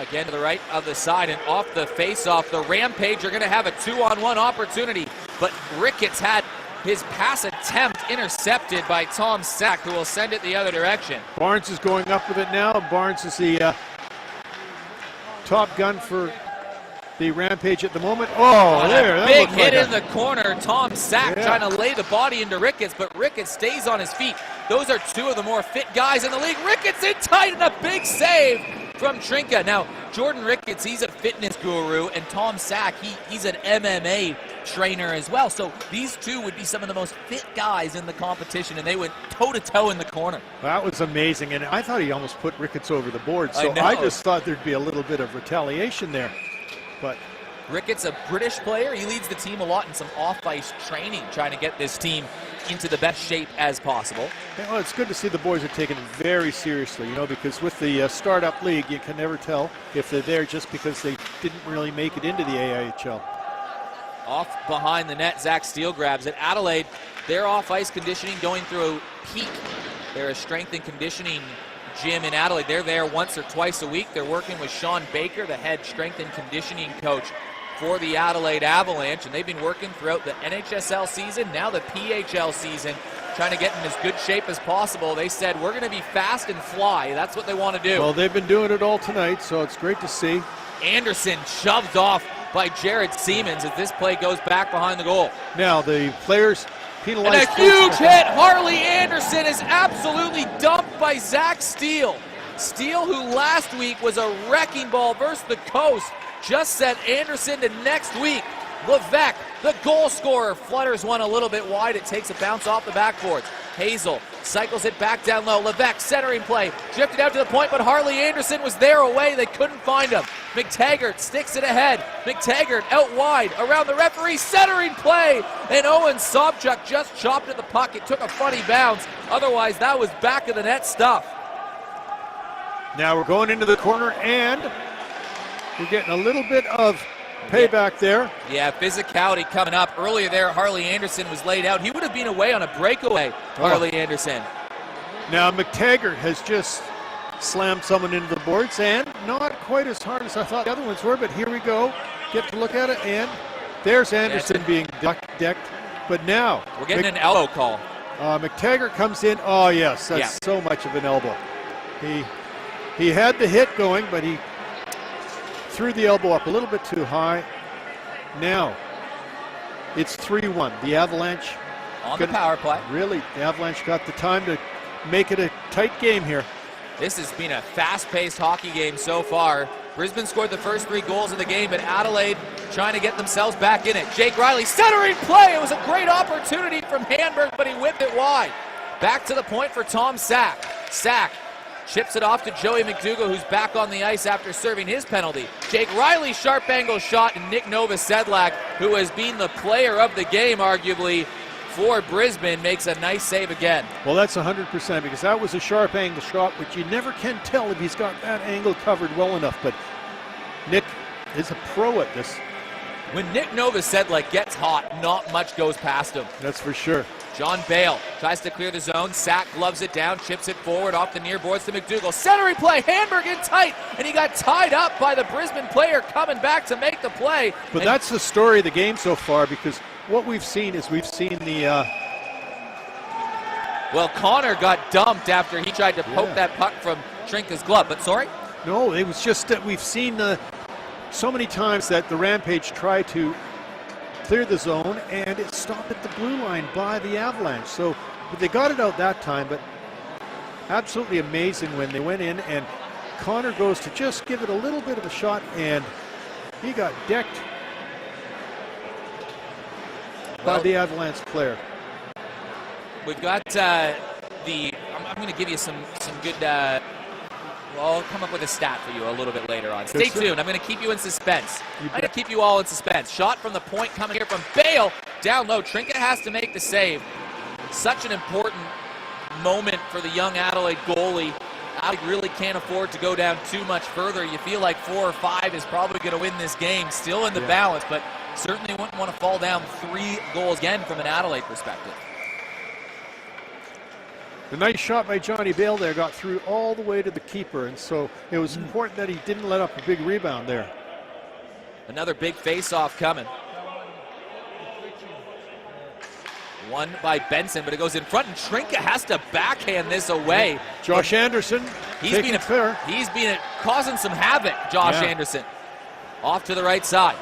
Again to the right of the side and off the face-off. The Rampage are going to have a 2-on-1 opportunity, but Ricketts had his pass attempt intercepted by Tom Sack, who will send it the other direction. Barnes is going up with it now. Barnes is the top gun for the Rampage at the moment. Oh, there. Big hit in the corner. Tom Sack trying to lay the body into Ricketts, but Ricketts stays on his feet. Those are two of the more fit guys in the league. Ricketts in tight and a big save from Trinka. Now, Jordan Ricketts, he's a fitness guru, and Tom Sack, he's an MMA trainer as well. So these two would be some of the most fit guys in the competition, and they went toe-to-toe in the corner. That was amazing, and I thought he almost put Ricketts over the board, so I just thought there'd be a little bit of retaliation there. But Ricketts, a British player, he leads the team a lot in some off-ice training, trying to get this team into the best shape as possible. Well, it's good to see the boys are taking it very seriously, you know, because with the startup league, you can never tell if they're there just because they didn't really make it into the AIHL. Off behind the net, Zach Steele grabs it. Adelaide, their off-ice conditioning going through a peak. They're a strength and conditioning gym in Adelaide. They're there once or twice a week. They're working with Sean Baker, the head strength and conditioning coach for the Adelaide Avalanche, and they've been working throughout the NHSL season, now the PHL season, trying to get in as good shape as possible. They said, we're going to be fast and fly. That's what they want to do. Well, they've been doing it all tonight, so it's great to see. Anderson shoved off by Jared Siemens as this play goes back behind the goal. Now the players penalized. And a huge hit. Harley Anderson is absolutely dumped by Zach Steele. Steele, who last week was a wrecking ball versus the Coast, just sent Anderson to next week. Levesque, the goal scorer, flutters one a little bit wide. It takes a bounce off the backboards. Hazel cycles it back down low. Levesque centering play, drifted out to the point, but Harley Anderson was there away. They couldn't find him. McTaggart sticks it ahead. McTaggart out wide, around the referee, centering play, and Owen Sobchuk just chopped at the puck. It took a funny bounce. Otherwise, that was back of the net stuff. Now we're going into the corner, and we're getting a little bit of payback there. Yeah, physicality coming up. Earlier there, Harley Anderson was laid out. He would have been away on a breakaway, Harley Anderson. Now McTaggart has just slammed someone into the boards, and not quite as hard as I thought the other ones were, but here we go. Get to look at it, and there's Anderson being decked. But now we're getting an elbow call. McTaggart comes in. Oh, yes, that's so much of an elbow. He had the hit going, but he threw the elbow up a little bit too high. Now it's 3-1. The Avalanche on the power play. Really, the Avalanche got the time to make it a tight game here. This has been a fast-paced hockey game so far. Brisbane scored the first 3 goals of the game, but Adelaide trying to get themselves back in it. Jake Riley centering play. It was a great opportunity from Hamburg, but he whipped it wide. Back to the point for Tom Sack. Sack chips it off to Joey McDougall, who's back on the ice after serving his penalty. Jake Riley, sharp angle shot, and Nick Novosedlak, who has been the player of the game, arguably, for Brisbane, makes a nice save again. Well, that's 100%, because that was a sharp angle shot, which you never can tell if he's got that angle covered well enough, but Nick is a pro at this. When Nick Novosedlak gets hot, not much goes past him. That's for sure. John Bale tries to clear the zone. Sack gloves it down, chips it forward off the near boards to McDougall. Centering play, Hamburg in tight, and he got tied up by the Brisbane player coming back to make the play. But that's the story of the game so far, because what we've seen is the... Well, Connor got dumped after he tried to poke that puck from Trinka's glove, but sorry? No, it was just that we've seen so many times that the Rampage tried to clear the zone, and it stopped at the blue line by the Avalanche. So but they got it out that time, but absolutely amazing when they went in, and Connor goes to just give it a little bit of a shot, and He got decked by the Avalanche player. We've got I'm going to give you some good. I'll come up with a stat for you a little bit later on. Stay tuned. I'm going to keep you in suspense. I'm going to keep you all in suspense. Shot from the point coming here from Bale. Down low. Trinket has to make the save. Such an important moment for the young Adelaide goalie. Adelaide really can't afford to go down too much further. You feel like 4 or 5 is probably going to win this game. Still in the balance, but certainly wouldn't want to fall down 3 goals again from an Adelaide perspective. The nice shot by Johnny Bale there got through all the way to the keeper, and so it was important that he didn't let up a big rebound there. Another big face-off coming. One by Benson, but it goes in front, and Trinket has to backhand this away. Josh Anderson, he's been causing some havoc, Josh Anderson. Off to the right side.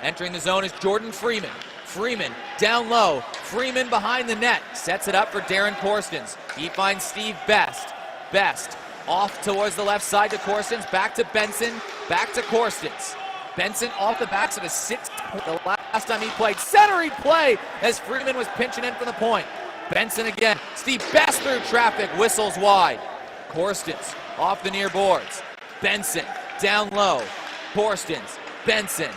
Entering the zone is Jordan Freeman. Freeman down low. Freeman behind the net. Sets it up for Darren Korstens. He finds Steve Best. Best off towards the left side to Korstens. Back to Benson. Back to Korstens. Benson off the backs of his 6th point. The last time he played. Centering play as Freeman was pinching in from the point. Benson again. Steve Best through traffic. Whistles wide. Korstens off the near boards. Benson down low. Korstens. Benson.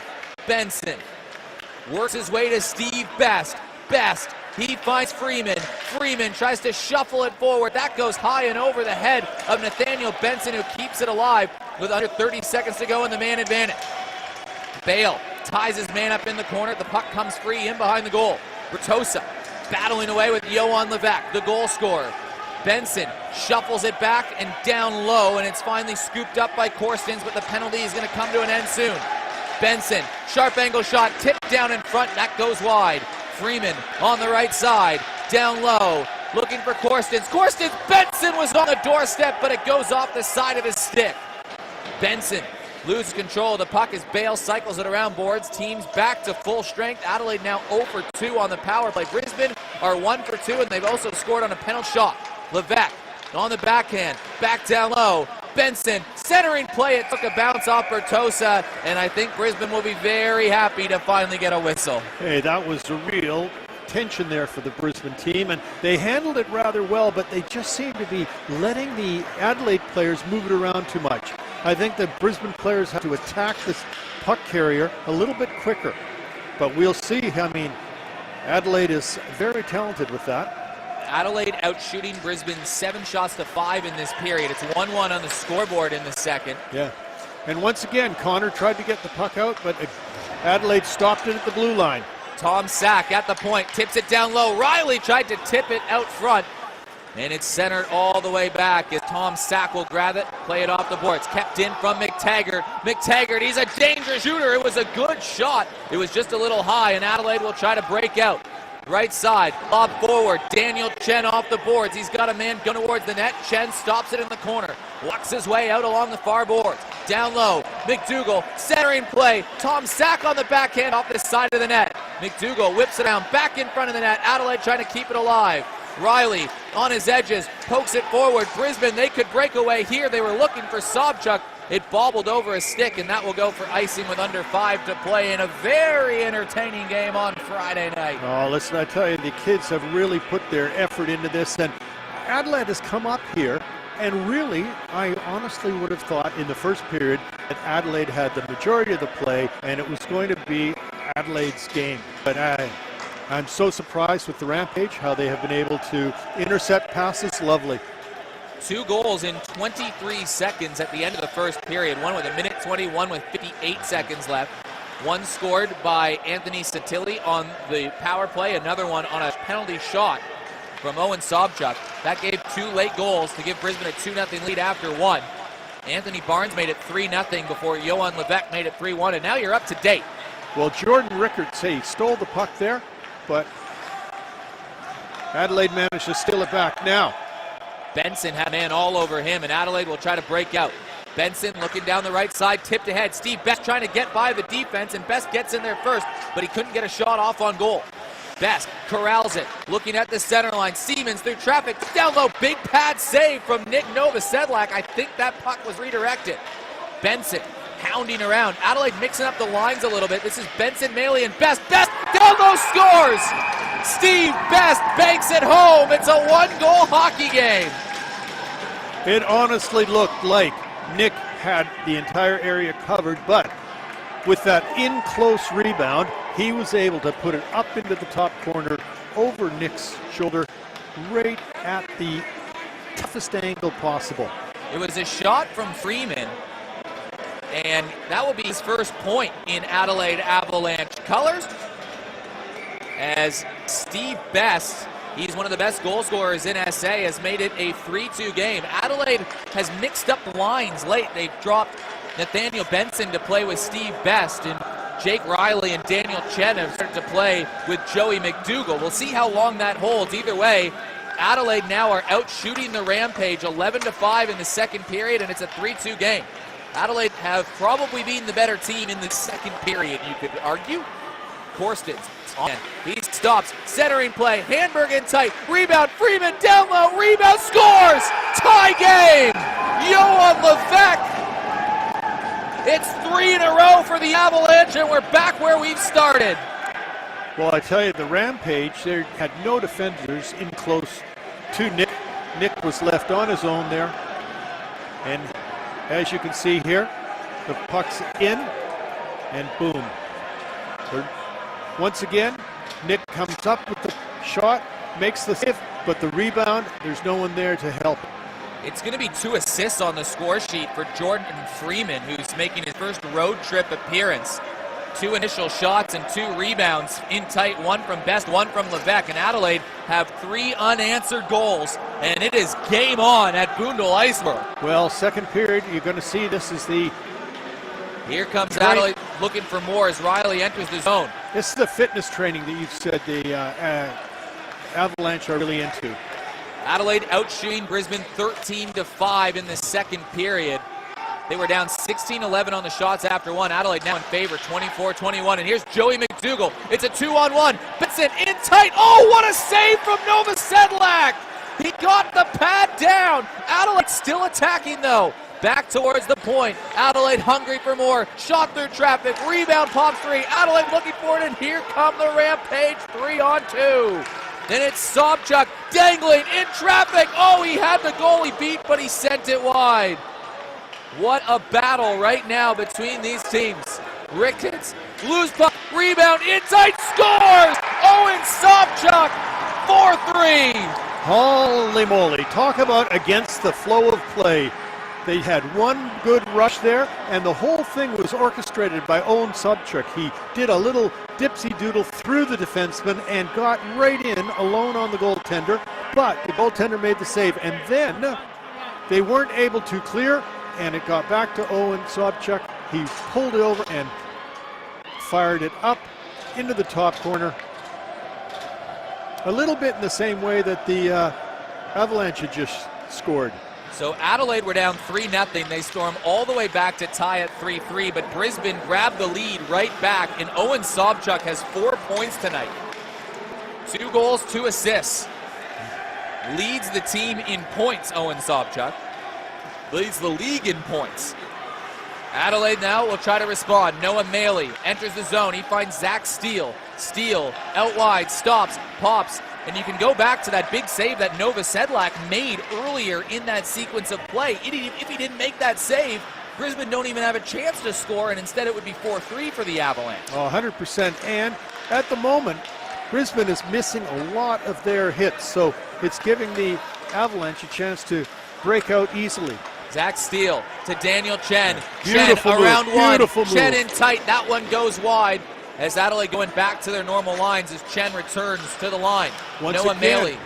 Benson works his way to Steve Best. Best, he finds Freeman. Freeman tries to shuffle it forward. That goes high and over the head of Nathaniel Benson, who keeps it alive with under 30 seconds to go in the man advantage. Bale ties his man up in the corner. The puck comes free in behind the goal. Bertosa battling away with Johan Levac, the goal scorer. Benson shuffles it back and down low, and it's finally scooped up by Korstens, but the penalty is going to come to an end soon. Benson, sharp angle shot, tipped down in front, that goes wide. Freeman on the right side, down low, looking for Korstens. Korstens, Benson was on the doorstep, but it goes off the side of his stick. Benson loses control of the puck as Bale cycles it around boards. Teams back to full strength. Adelaide now 0 for 2 on the power play. Brisbane are 1 for 2, and they've also scored on a penalty shot. Levac on the backhand, back down low. Benson, centering play, it took a bounce off Bertosa, and I think Brisbane will be very happy to finally get a whistle. Hey, that was a real tension there for the Brisbane team, and they handled it rather well, but they just seem to be letting the Adelaide players move it around too much. I think the Brisbane players have to attack this puck carrier a little bit quicker, but we'll see. I mean, Adelaide is very talented with that. Adelaide out shooting Brisbane 7 shots to 5 in this period. It's 1-1 on the scoreboard in the second. Yeah. And once again, Connor tried to get the puck out, but Adelaide stopped it at the blue line. Tom Sack at the point, tips it down low. Riley tried to tip it out front, and it's centered all the way back as Tom Sack will grab it, play it off the boards. Kept in from McTaggart. McTaggart, he's a dangerous shooter. It was a good shot. It was just a little high, and Adelaide will try to break out. Right side, lob forward, Daniel Chen off the boards. He's got a man going towards the net. Chen stops it in the corner, walks his way out along the far boards. Down low, McDougall, centering play. Tom Sack on the backhand off the side of the net. McDougall whips it down, back in front of the net. Adelaide trying to keep it alive. Riley on his edges, pokes it forward. Brisbane, they could break away here. They were looking for Sobchuk. It bobbled over a stick, and that will go for icing with under 5 to play in a very entertaining game on Friday night. Oh, listen, I tell you, the kids have really put their effort into this, and Adelaide has come up here, and really, I honestly would have thought in the first period that Adelaide had the majority of the play, and it was going to be Adelaide's game. But I'm so surprised with the Rampage, how they have been able to intercept passes. Lovely. 2 goals in 23 seconds at the end of the first period. One with 1:20, one with 58 seconds left. One scored by Anthony Satilli on the power play, another one on a penalty shot from Owen Sobchuk. That gave 2 late goals to give Brisbane a 2-0 lead after 1. Anthony Barnes made it 3-0 before Johan Levac made it 3-1, and now you're up to date. Well, Jordan Rickards, he stole the puck there, but Adelaide managed to steal it back. Now, Benson had a man all over him, and Adelaide will try to break out. Benson looking down the right side, tipped ahead. Steve Best trying to get by the defense, and Best gets in there first, but he couldn't get a shot off on goal. Best corrals it, looking at the center line. Siemens through traffic, down low, big pad save from Nick Novosedlak. I think that puck was redirected. Benson pounding around. Adelaide mixing up the lines a little bit. This is Benson, Maley, and Best. Best down low scores! Steve Best banks it home. It's a one-goal hockey game. It honestly looked like Nick had the entire area covered, but with that in-close rebound, he was able to put it up into the top corner over Nick's shoulder, right at the toughest angle possible. It was a shot from Freeman, and that will be his first point in Adelaide Avalanche colors, as Steve Best, he's one of the best goal scorers in SA, has made it a 3-2 game. Adelaide has mixed up lines late. They've dropped Nathaniel Benson to play with Steve Best, and Jake Riley and Daniel Chen have started to play with Joey McDougall. We'll see how long that holds. Either way, Adelaide now are out shooting the Rampage 11-5 in the second period, and it's a 3-2 game. Adelaide have probably been the better team in the second period, you could argue. Korstens on. He stops, centering play, Handberg in tight, rebound, Freeman down low, rebound, scores! Tie game! Johan Levesque! It's 3 in a row for the Avalanche, and we're back where we've started. Well, I tell you, the Rampage, they had no defenders in close to Nick. Nick was left on his own there. And as you can see here, the puck's in, and boom. Once again, Nick comes up with the shot, makes the save, but the rebound, there's no one there to help. It's going to be 2 assists on the score sheet for Jordan Freeman, who's making his first road trip appearance. 2 initial shots and 2 rebounds in tight, 1 from Best, 1 from Levesque, and Adelaide have 3 unanswered goals, and it is game on at Boondall Iceberg. Well, second period, you're going to see this is the... Here comes Adelaide looking for more as Riley enters the zone. This is the fitness training that you've said the Avalanche are really into. Adelaide outshooting Brisbane 13-5 in the second period. They were down 16-11 on the shots after 1. Adelaide now in favor, 24-21. And here's Joey McDougall. It's a 2-on-1. Benson in tight. Oh, what a save from Nova Sedlak! He got the pad down. Adelaide still attacking, though. Back towards the point. Adelaide hungry for more. Shot through traffic. Rebound pops 3. Adelaide looking for it, and here come the Rampage 3-on-2. Then it's Sobchuk dangling in traffic. Oh, he had the goalie beat, but he sent it wide. What a battle right now between these teams. Ricketts, loose puck, rebound, in tight, scores! Owen Sobchuk, 4-3. Holy moly, talk about against the flow of play. They had one good rush there, and the whole thing was orchestrated by Owen Sobchuk. He did a little dipsy-doodle through the defenseman and got right in alone on the goaltender, but the goaltender made the save, and then they weren't able to clear, and it got back to Owen Sobchuk. He pulled it over and fired it up into the top corner. A little bit in the same way that the Avalanche had just scored. So Adelaide were down 3-0. They storm all the way back to tie at 3-3, but Brisbane grabbed the lead right back, and Owen Sobchuk has 4 points tonight. 2 goals, 2 assists. Leads the team in points, Owen Sobchuk. Leads the league in points. Adelaide now will try to respond. Noah Maley enters the zone. He finds Zach Steele. Steele out wide, stops, pops, and you can go back to that big save that Nova Sedlak made earlier in that sequence of play. If he didn't make that save, Brisbane don't even have a chance to score, and instead it would be 4-3 for the Avalanche. Oh, 100%. And at the moment, Brisbane is missing a lot of their hits, so it's giving the Avalanche a chance to break out easily. Zach Steele to Daniel Chen. Beautiful Chen around move. one. Beautiful move. Chen in tight. That one goes wide as Adelaide going back to their normal lines as Chen returns to the line. Noah Maley.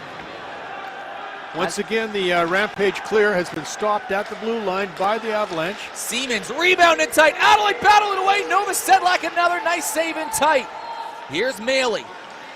Once again, the Rampage clear has been stopped at the blue line by the Avalanche. Siemens rebound in tight. Adelaide battle it away. Nova Sedlak another nice save in tight. Here's Maley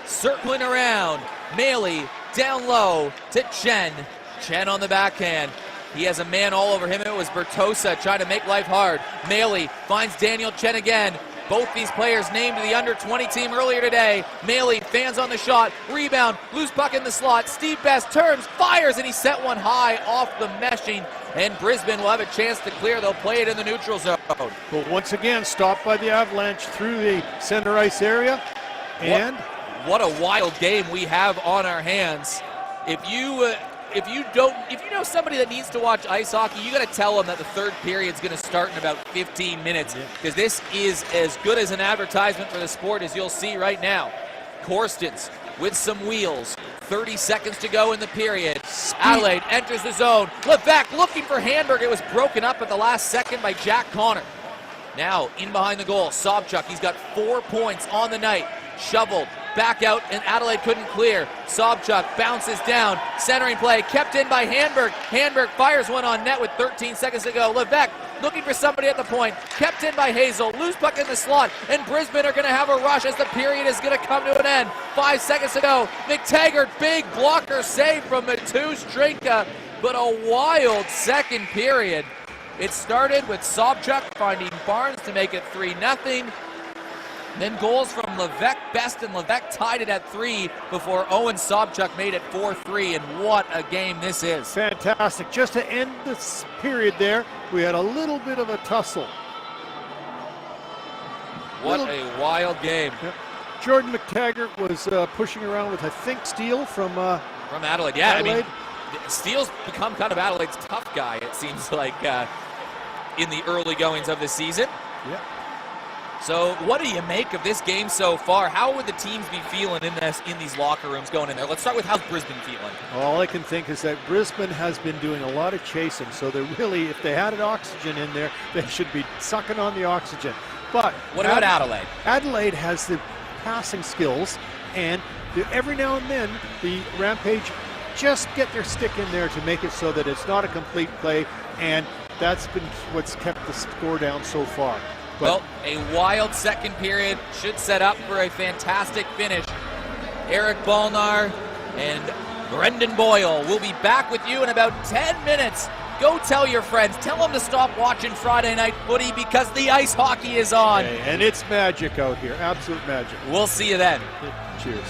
circling around. Maley down low to Chen. Chen on the backhand. He has a man all over him. It was Bertosa trying to make life hard. Maley finds Daniel Chen again. Both these players named to the under-20 team earlier today. Maley fans on the shot. Rebound. Loose puck in the slot. Steve Best turns, fires, and he set one high off the meshing and Brisbane will have a chance to clear. They'll play it in the neutral zone. But once again, stopped by the Avalanche through the center ice area. And what a wild game we have on our hands. If you know somebody that needs to watch ice hockey, you got to tell them that the third period is going to start in about 15 minutes, because this is as good as an advertisement for the sport as you'll see right now. Corstens with some wheels. 30 seconds to go in the period. Adelaide enters the zone. Levesque looking for Hamburg. It was broken up at the last second by Jack Connor. Now in behind the goal, Sobchuk. He's got 4 points on the night. Shoveled back out, and Adelaide couldn't clear. Sobchuk bounces down. Centering play kept in by Hamburg. Hamburg fires one on net with 13 seconds to go. Levesque looking for somebody at the point. Kept in by Hazel. Loose puck in the slot, and Brisbane are going to have a rush as the period is going to come to an end. 5 seconds to go. McTaggart, big blocker save from Mateusz Strinka, but a wild second period. It started with Sobchuk finding Barnes to make it 3-0. Then goals from Levesque, Best, and Levesque tied it at 3 before Owen Sobchuk made it 4-3, and what a game this is. Fantastic. Just to end this period there, we had a little bit of a tussle. What a wild game. Yep. Jordan McTaggart was pushing around with, I think, Steele from Adelaide. Yeah, Adelaide. I mean, Steele's become kind of Adelaide's tough guy, it seems like, in the early goings of the season. Yeah. So what do you make of this game so far? How would the teams be feeling in these locker rooms going in there? Let's start with how's Brisbane feeling? All I can think is that Brisbane has been doing a lot of chasing, so they're really, if they had an oxygen in there, they should be sucking on the oxygen. But what about Adelaide? Adelaide has the passing skills, and every now and then the Rampage just get their stick in there to make it so that it's not a complete play, and that's been what's kept the score down so far. Well, a wild second period should set up for a fantastic finish. Eric Balnar and Brendan Boyle will be back with you in about 10 minutes. Go tell your friends. Tell them to stop watching Friday Night Footy because the ice hockey is on. Okay, and it's magic out here. Absolute magic. We'll see you then. Cheers.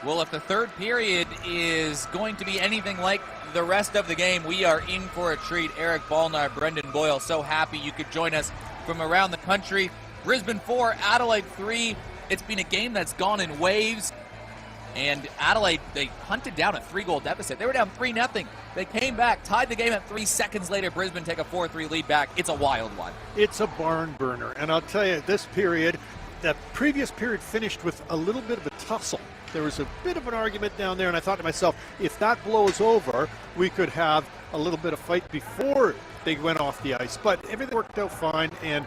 Well, if the third period is going to be anything like the rest of the game, we are in for a treat. Eric Ballnar, Brendan Boyle, so happy you could join us from around the country. Brisbane 4, Adelaide 3. It's been a game that's gone in waves. And Adelaide, they hunted down a 3-goal deficit. They were down 3-0. They came back, tied the game at 3 seconds later. Brisbane take a 4-3 lead back. It's a wild one. It's a barn burner. And I'll tell you, this period, the previous period finished with a little bit of a tussle. There was a bit of an argument down there, and I thought to myself, if that blows over, we could have a little bit of fight before they went off the ice. But everything worked out fine, and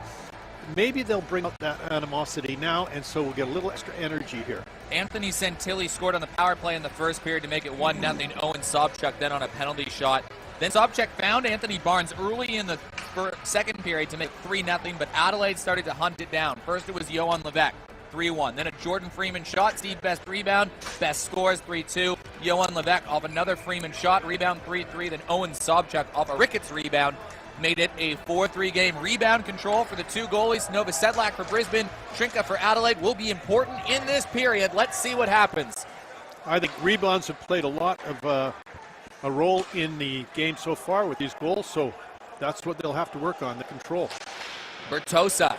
maybe they'll bring up that animosity now, and so we'll get a little extra energy here. Anthony Santilli scored on the power play in the first period to make it 1-0. Owen Sobchuk then on a penalty shot. Then Sobchuk found Anthony Barnes early in the second period to make 3-0, but Adelaide started to hunt it down. First it was Johan Levesque, 3-1. Then a Jordan Freeman shot, Steve Best rebound, Best scores 3-2. Johan Levesque off another Freeman shot, rebound 3-3. Then Owen Sobchuk off a Ricketts rebound made it a 4-3 game. Rebound control for the two goalies. Nova Sedlak for Brisbane, Trinka for Adelaide will be important in this period. Let's see what happens. I think rebounds have played a lot of a role in the game so far with these goals, so that's what they'll have to work on, the control. Bertosa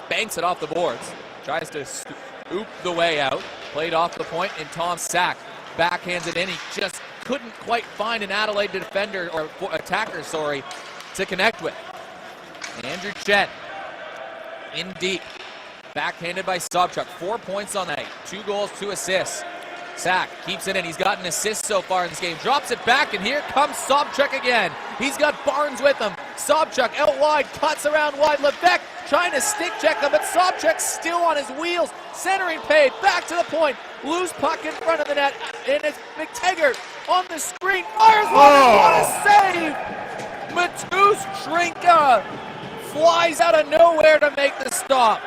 banks it off the boards, tries to scoop the way out, played off the point, and Tom Sack backhands it in. He just couldn't quite find an Adelaide defender, or attacker, to connect with. Andrew Chen in deep, backhanded by Sobchuk. 4 points on the night, 2 goals, 2 assists. Sack keeps it in. He's got an assist so far in this game. Drops it back, and here comes Sobchuk again. He's got Barnes with him. Sobchuk out wide, cuts around wide. Levesque trying to stick check him, but Sobchuk still on his wheels. Centering paid, back to the point. Loose puck in front of the net, and it's McTaggart on the screen. Fires one, what a save! Matus Trinka flies out of nowhere to make the stop.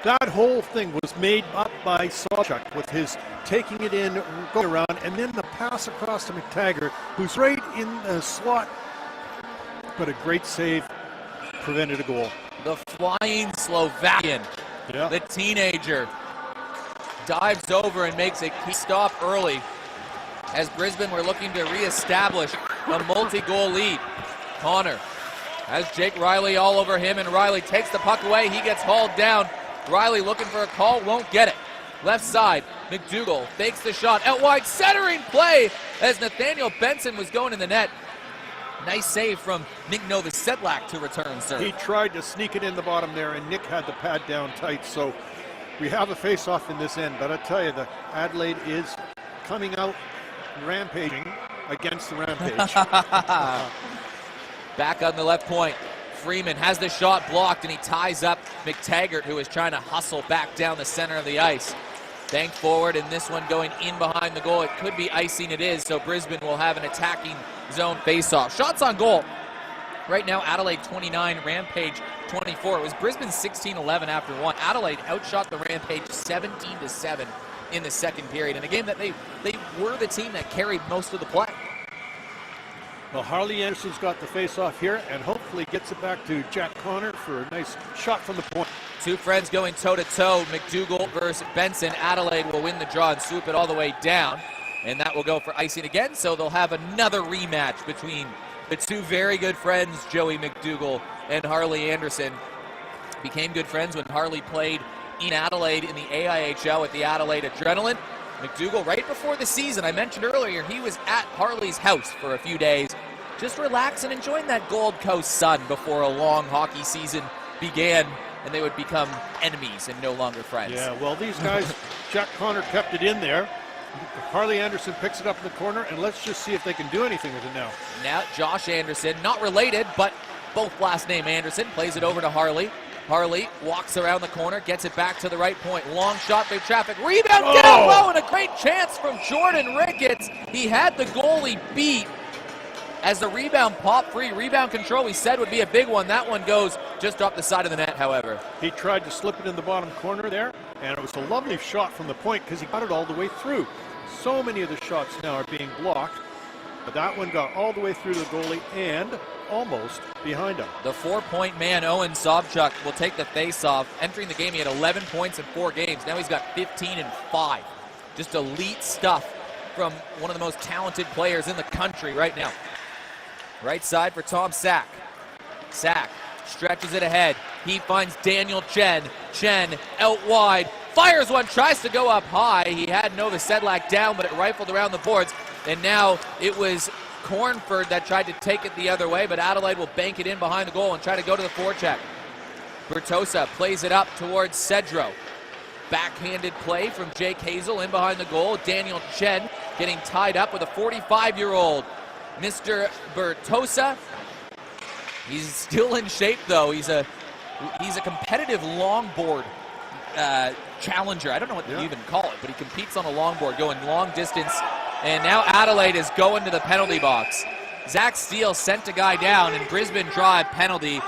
That whole thing was made up by Sobchuk with his taking it in, going around, and then the pass across to McTaggart, who's right in the slot. But a great save prevented a goal. The flying Slovakian, the teenager, dives over and makes a key stop early as Brisbane were looking to reestablish a multi-goal lead. Connor has Jake Riley all over him, and Riley takes the puck away. He gets hauled down. Riley looking for a call, won't get it. Left side, McDougall fakes the shot. Out wide, centering play as Nathaniel Benson was going in the net. Nice save from Nick Novosedlak to return, sir. He tried to sneak it in the bottom there, and Nick had the pad down tight, so we have a face-off in this end. But I tell you, the Adelaide is coming out rampaging against the Rampage. Back on the left point. Freeman has the shot blocked, and he ties up McTaggart, who is trying to hustle back down the center of the ice. Banked forward, and this one going in behind the goal. It could be icing, it is, so Brisbane will have an attacking zone face-off. Shots on goal. Right now, Adelaide 29, Rampage 24. It was Brisbane 16-11 after one. Adelaide outshot the Rampage 17-7 in the second period, in a game that they were the team that carried most of the play. Well, Harley Anderson's got the face-off here, and hopefully gets it back to Jack Connor for a nice shot from the point. Two friends going toe-to-toe, McDougall versus Benson. Adelaide will win the draw and swoop it all the way down, and that will go for icing again, so they'll have another rematch between the two very good friends, Joey McDougall and Harley Anderson. Became good friends when Harley played in Adelaide in the AIHL with the Adelaide Adrenaline. McDougall, right before the season, I mentioned earlier, he was at Harley's house for a few days, just relaxing, enjoying that Gold Coast sun before a long hockey season began, and they would become enemies and no longer friends. Yeah, well, these guys, Jack Connor kept it in there. Harley Anderson picks it up in the corner, and let's just see if they can do anything with it now. Now, Josh Anderson, not related, but both last name Anderson, plays it over to Harley. Harley walks around the corner, gets it back to the right point. Long shot through traffic. Rebound down low, and a great chance from Jordan Ricketts. He had the goalie beat as the rebound popped free. Rebound control, we said, would be a big one. That one goes just off the side of the net, however. He tried to slip it in the bottom corner there, and it was a lovely shot from the point because he got it all the way through. So many of the shots now are being blocked, but that one got all the way through the goalie and almost behind him. The 4-point man, Owen Sobchuk, will take the face-off. Entering the game, he had 11 points in 4 games. Now he's got 15 and 5 Just elite stuff from one of the most talented players in the country right now. Right side for Tom Sack. Sack stretches it ahead. He finds Daniel Chen. Chen out wide. Fires one, tries to go up high. He had Nova Sedlak down, but it rifled around the boards. And now it was Cornford that tried to take it the other way, but Adelaide will bank it in behind the goal and try to go to the forecheck. Bertosa plays it up towards Cedro. Backhanded play from Jake Hazel in behind the goal. Daniel Chen getting tied up with a 45-year-old Mr. Bertosa. He's still in shape, though. He's a competitive longboard challenger. I don't know what you even call it, but he competes on a longboard, going long distance. And now Adelaide is going to the penalty box. Zach Steele sent a guy down, and Brisbane drive penalty.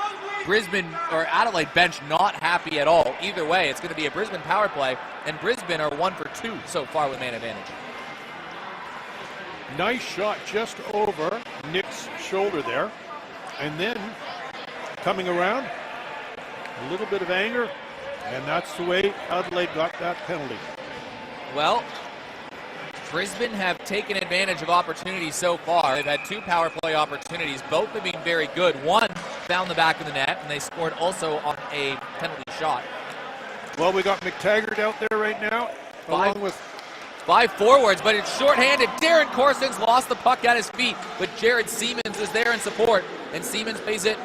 Adelaide bench not happy at all. Either way, it's going to be a Brisbane power play, and Brisbane are 1 for 2 so far with man advantage. Nice shot just over Nick's shoulder there. And then coming around, a little bit of anger, and that's the way Adelaide got that penalty. Well, Brisbane have taken advantage of opportunities so far. They've had 2 power play opportunities, both have been very good. One found the back of the net, and they scored also on a penalty shot. Well, we got McTaggart out there right now, along with 5 forwards, but it's shorthanded. Darren Corson's lost the puck at his feet, but Jared Siemens is there in support, and Siemens plays it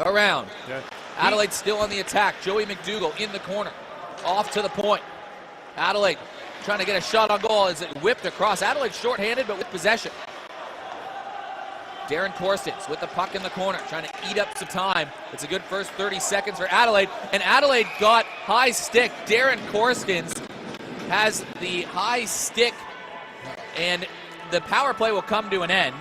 around. Yeah. Adelaide still on the attack. Joey McDougall in the corner, off to the point. Adelaide trying to get a shot on goal as it whipped across. Adelaide shorthanded, but with possession. Darren Corstens with the puck in the corner, trying to eat up some time. It's a good first 30 seconds for Adelaide, and Adelaide got high stick. Darren Corstens has the high stick, and the power play will come to an end,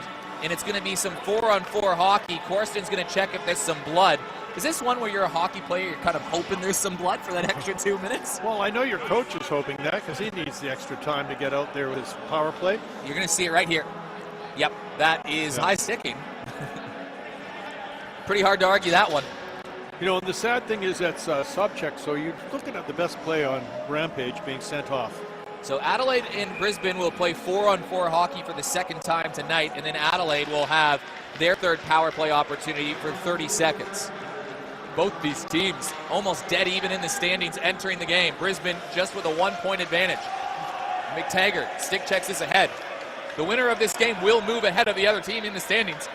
and it's going to be some 4-on-4 hockey. Corsten's going to check if there's some blood. Is this one where you're a hockey player, you're kind of hoping there's some blood for that extra 2 minutes? Well, I know your coach is hoping that because he needs the extra time to get out there with his power play. You're going to see it right here. Yep, that is high sticking. Pretty hard to argue that one. You know, and the sad thing is that's sub-check, so you're looking at the best play on Rampage being sent off. So Adelaide and Brisbane will play 4-on-4 hockey for the second time tonight, and then Adelaide will have their third power play opportunity for 30 seconds. Both these teams almost dead even in the standings entering the game. Brisbane just with a 1-point advantage. McTaggart stick checks this ahead. The winner of this game will move ahead of the other team in the standings.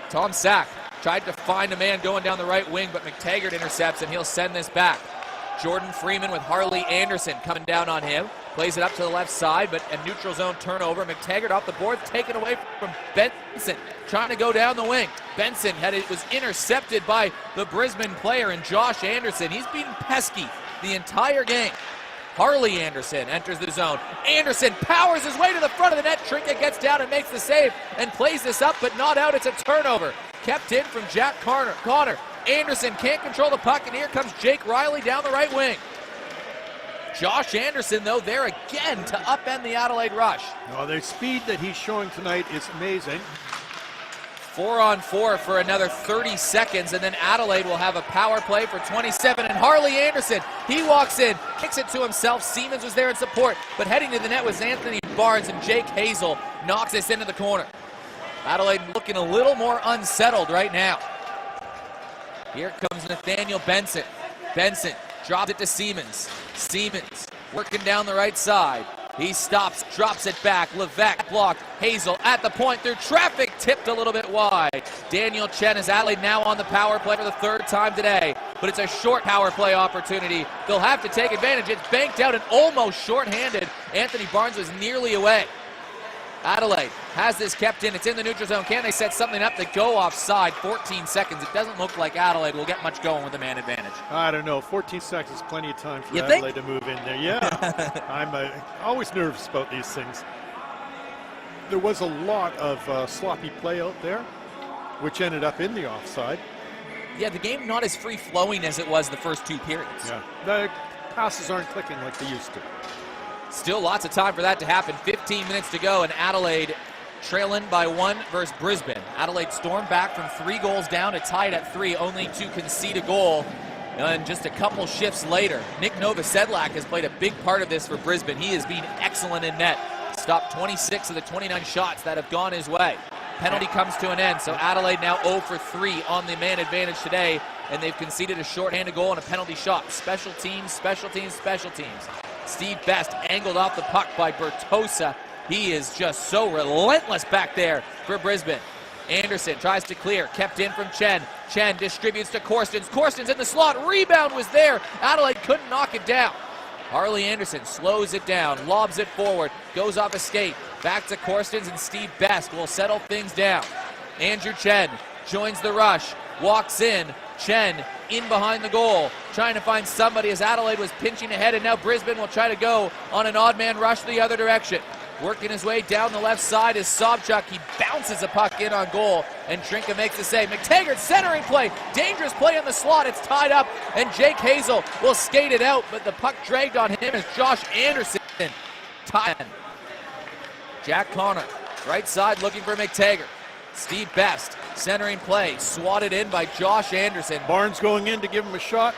Tom Sack tried to find a man going down the right wing, but McTaggart intercepts, and he'll send this back. Jordan Freeman with Harley Anderson coming down on him. Plays it up to the left side, but a neutral zone turnover. McTaggart off the board, taken away from Benson. Trying to go down the wing. Benson was intercepted by the Brisbane player, and Josh Anderson. He's been pesky the entire game. Harley Anderson enters the zone. Anderson powers his way to the front of the net. Trinket gets down and makes the save and plays this up, but not out. It's a turnover. Kept in from Jack Connor. Anderson can't control the puck, and here comes Jake Riley down the right wing. Josh Anderson, though, there again to upend the Adelaide rush. No, the speed that he's showing tonight is amazing. 4-on-4 for another 30 seconds, and then Adelaide will have a power play for 27. And Harley Anderson, he walks in, kicks it to himself. Siemens was there in support, but heading to the net was Anthony Barnes, and Jake Hazel knocks this into the corner. Adelaide looking a little more unsettled right now. Here comes Nathaniel Benson. Benson drops it to Siemens. Siemens working down the right side. He stops, drops it back. Levesque blocked. Hazel at the point through traffic, tipped a little bit wide. Daniel Chen is Adelaide now on the power play for the 3rd time today, but it's a short power play opportunity. They'll have to take advantage. It's banked out and almost shorthanded. Anthony Barnes was nearly away. Adelaide has this kept in. It's in the neutral zone. Can they set something up? They go offside. 14 seconds. It doesn't look like Adelaide will get much going with the man advantage. I don't know. 14 seconds is plenty of time for Adelaide to move in there. Yeah. I'm always nervous about these things. There was a lot of sloppy play out there, which ended up in the offside. Yeah, the game not as free-flowing as it was the first 2 periods. Yeah. The passes aren't clicking like they used to. Still lots of time for that to happen. 15 minutes to go, and Adelaide trailing by 1 versus Brisbane. Adelaide stormed back from 3 goals down to tie it at 3, only to concede a goal And just a couple shifts later, Nick Novosedlak has played a big part of this for Brisbane. He has been excellent in net. Stopped 26 of the 29 shots that have gone his way. Penalty comes to an end, so Adelaide now 0 for 3 on the man advantage today, and they've conceded a shorthanded goal and a penalty shot. Special teams, special teams, special teams. Steve Best angled off the puck by Bertosa. He is just so relentless back there for Brisbane. Anderson tries to clear, kept in from Chen. Chen distributes to Korstens. Korstens in the slot, rebound was there. Adelaide couldn't knock it down. Harley Anderson slows it down, lobs it forward, goes off a skate. Back to Korstens, and Steve Best will settle things down. Andrew Chen joins the rush, walks in. Chen in behind the goal, trying to find somebody as Adelaide was pinching ahead, and now Brisbane will try to go on an odd man rush the other direction. Working his way down the left side is Sobchuk. He bounces a puck in on goal, and Trinka makes the save. McTaggart centering play, dangerous play in the slot. It's tied up, and Jake Hazel will skate it out, but the puck dragged on him as Josh Anderson tied. Jack Connor, right side looking for McTaggart. Steve Best, centering play, swatted in by Josh Anderson. Barnes going in to give him a shot.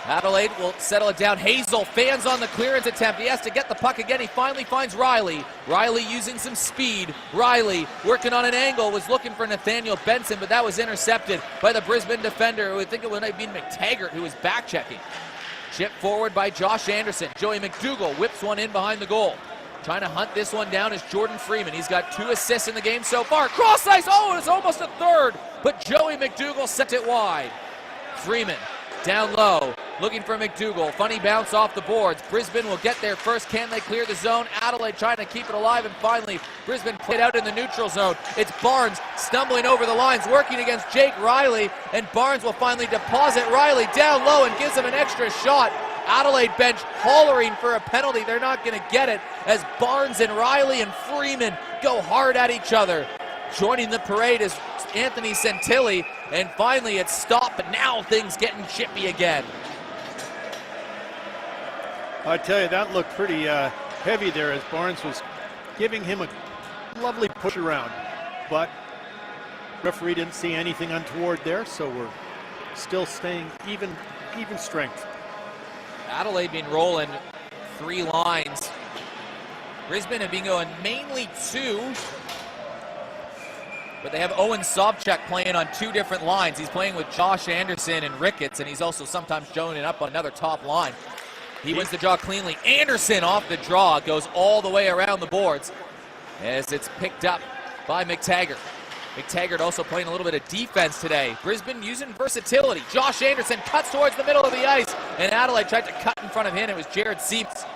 Adelaide will settle it down. Hazel fans on the clearance attempt. He has to get the puck again. He finally finds Riley. Riley using some speed. Riley working on an angle, was looking for Nathaniel Benson, but that was intercepted by the Brisbane defender. I think it would have been McTaggart who was back checking. Chip forward by Josh Anderson. Joey McDougall whips one in behind the goal. Trying to hunt this one down is Jordan Freeman. He's got 2 assists in the game so far. Cross ice, oh, it's almost a third, but Joey McDougall sent it wide. Freeman down low, looking for McDougall. Funny bounce off the boards. Brisbane will get there first. Can they clear the zone? Adelaide trying to keep it alive, and finally Brisbane played out in the neutral zone. It's Barnes stumbling over the lines, working against Jake Riley, and Barnes will finally deposit Riley down low and gives him an extra shot. Adelaide bench hollering for a penalty. They're not going to get it as Barnes and Riley and Freeman go hard at each other. Joining the parade is Anthony Santilli, and finally it's stopped, but now things getting chippy again. I tell you, that looked pretty heavy there as Barnes was giving him a lovely push around, but referee didn't see anything untoward there, so we're still staying even strength. Adelaide been rolling 3 lines. Brisbane have been going mainly 2, but they have Owen Sobchuk playing on 2 different lines. He's playing with Josh Anderson and Ricketts, and he's also sometimes joining up on another top line. He wins the draw cleanly. Anderson off the draw, goes all the way around the boards as it's picked up by McTaggart. McTaggart also playing a little bit of defense today. Brisbane using versatility. Josh Anderson cuts towards the middle of the ice, and Adelaide tried to cut in front of him. It was Jared Siemens.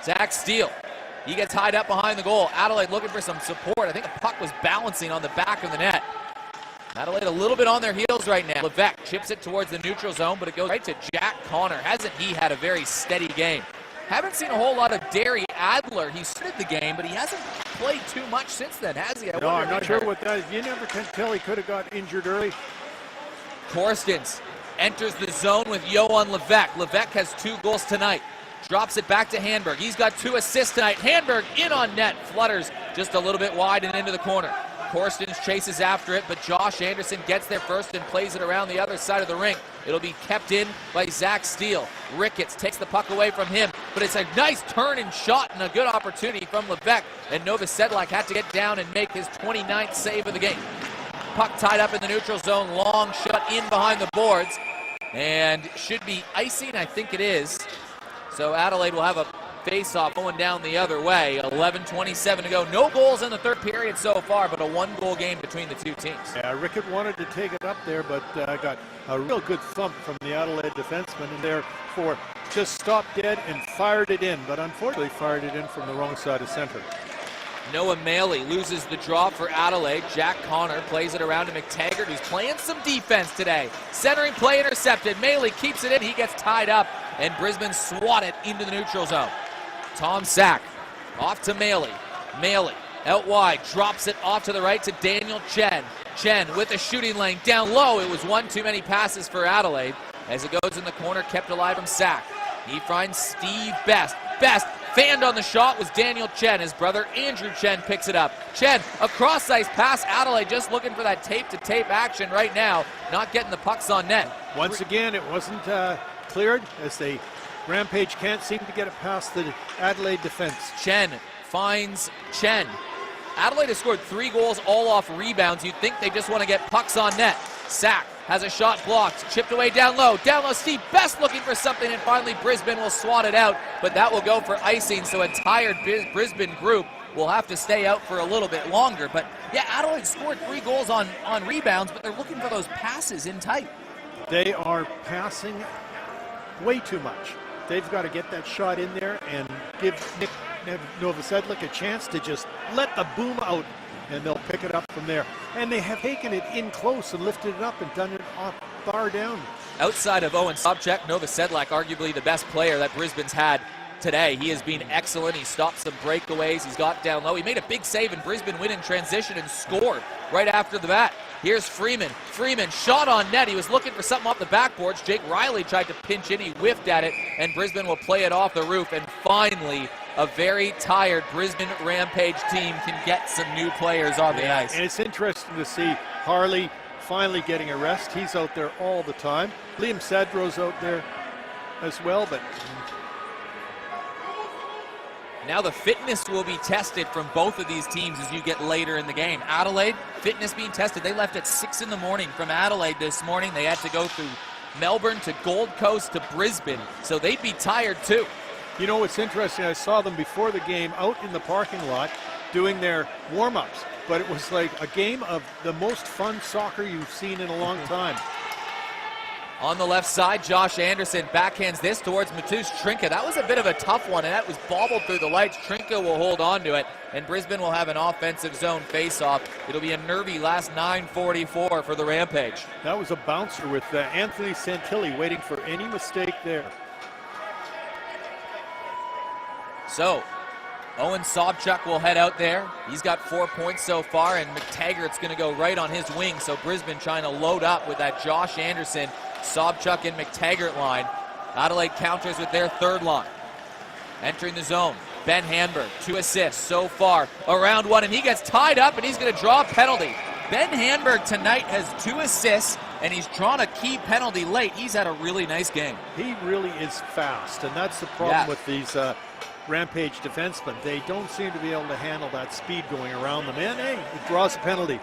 Zach Steele, he gets tied up behind the goal. Adelaide looking for some support. I think the puck was balancing on the back of the net. Adelaide a little bit on their heels right now. Levesque chips it towards the neutral zone, but it goes right to Jack Connor. Hasn't he had a very steady game? Haven't seen a whole lot of Derry Adler. He started the game, but he hasn't played too much since then, has he? No, I'm not sure what that is. You never can tell. He could have got injured early. Korstens enters the zone with Johan Levesque. Levesque has 2 goals tonight. Drops it back to Handberg. He's got 2 assists tonight. Handberg in on net. Flutters just a little bit wide and into the corner. Korstens chases after it, but Josh Anderson gets there first and plays it around the other side of the rink. It'll be kept in by Zach Steele. Ricketts takes the puck away from him, but it's a nice turn and shot and a good opportunity from Levesque, and Novosedlak had to get down and make his 29th save of the game. Puck tied up in the neutral zone, long shot in behind the boards, and should be icing, I think it is. So Adelaide will have a face-off going down the other way. 11:27 to go. No goals in the third period so far, but a 1-goal game between the 2 teams. Yeah, Rickett wanted to take it up there, but got a real good thump from the Adelaide defenseman, and therefore just stopped dead and fired it in, but unfortunately fired it in from the wrong side of center. Noah Maley loses the draw for Adelaide. Jack Connor plays it around to McTaggart, who's playing some defense today. Centering play intercepted. Maley keeps it in. He gets tied up, and Brisbane swat it into the neutral zone. Tom Sack off to Maley. Maley out wide, drops it off to the right to Daniel Chen. Chen with a shooting lane down low. It was one too many passes for Adelaide. As it goes in the corner, kept alive from Sack. He finds Steve Best. Best Fanned on the shot was Daniel Chen. His brother Andrew Chen picks it up. Chen, across ice pass. Adelaide just looking for that tape-to-tape action right now. Not getting the pucks on net. Once again, it wasn't cleared as the Rampage can't seem to get it past the Adelaide defense. Chen finds Chen. Adelaide has scored 3 goals all off rebounds. You'd think they just want to get pucks on net. Sack has a shot blocked, chipped away down low. Steve Best looking for something, and finally Brisbane will swat it out, but that will go for icing, so a tired Brisbane group will have to stay out for a little bit longer. But yeah, Adelaide scored 3 goals on rebounds, but they're looking for those passes in tight. They are passing way too much. They've got to get that shot in there and give Nick Novosedlic a chance to just let the boom out, and they'll pick it up from there. And they have taken it in close and lifted it up and done it off bar down. Outside of Owen Sobchak, Novosedlic arguably the best player that Brisbane's had today. He has been excellent. He stopped some breakaways. He's got down low. He made a big save, and Brisbane win in transition and scored right after the bat. Here's Freeman. Freeman shot on net. He was looking for something off the backboards. Jake Riley tried to pinch in. He whiffed at it, and Brisbane will play it off the roof. And finally, a very tired Brisbane Rampage team can get some new players on the ice. And it's interesting to see Harley finally getting a rest. He's out there all the time. Liam Sadrow's out there as well, but now the fitness will be tested from both of these teams as you get later in the game. Adelaide, fitness being tested. They left at 6 in the morning from Adelaide this morning. They had to go through Melbourne to Gold Coast to Brisbane, so they'd be tired too. You know what's interesting, I saw them before the game out in the parking lot doing their warm-ups, but it was like a game of the most fun soccer you've seen in a long time. On the left side, Josh Anderson backhands this towards Matusz Trinka. That was a bit of a tough one, and that was bobbled through the lights. Trinka will hold on to it, and Brisbane will have an offensive zone face-off. It'll be a nervy last 9:44 for the Rampage. That was a bouncer with Anthony Santilli waiting for any mistake there. So, Owen Sobchak will head out there. He's got 4 points so far, and McTaggart's going to go right on his wing. So Brisbane trying to load up with that Josh Anderson, Sobchak, and McTaggart line. Adelaide counters with their third line. Entering the zone, Ben Handberg, 2 assists so far. Around one, and he gets tied up, and he's going to draw a penalty. Ben Handberg tonight has 2 assists, and he's drawn a key penalty late. He's had a really nice game. He really is fast, and that's the problem with these Rampage defensemen. They don't seem to be able to handle that speed going around them, and hey, it draws a penalty.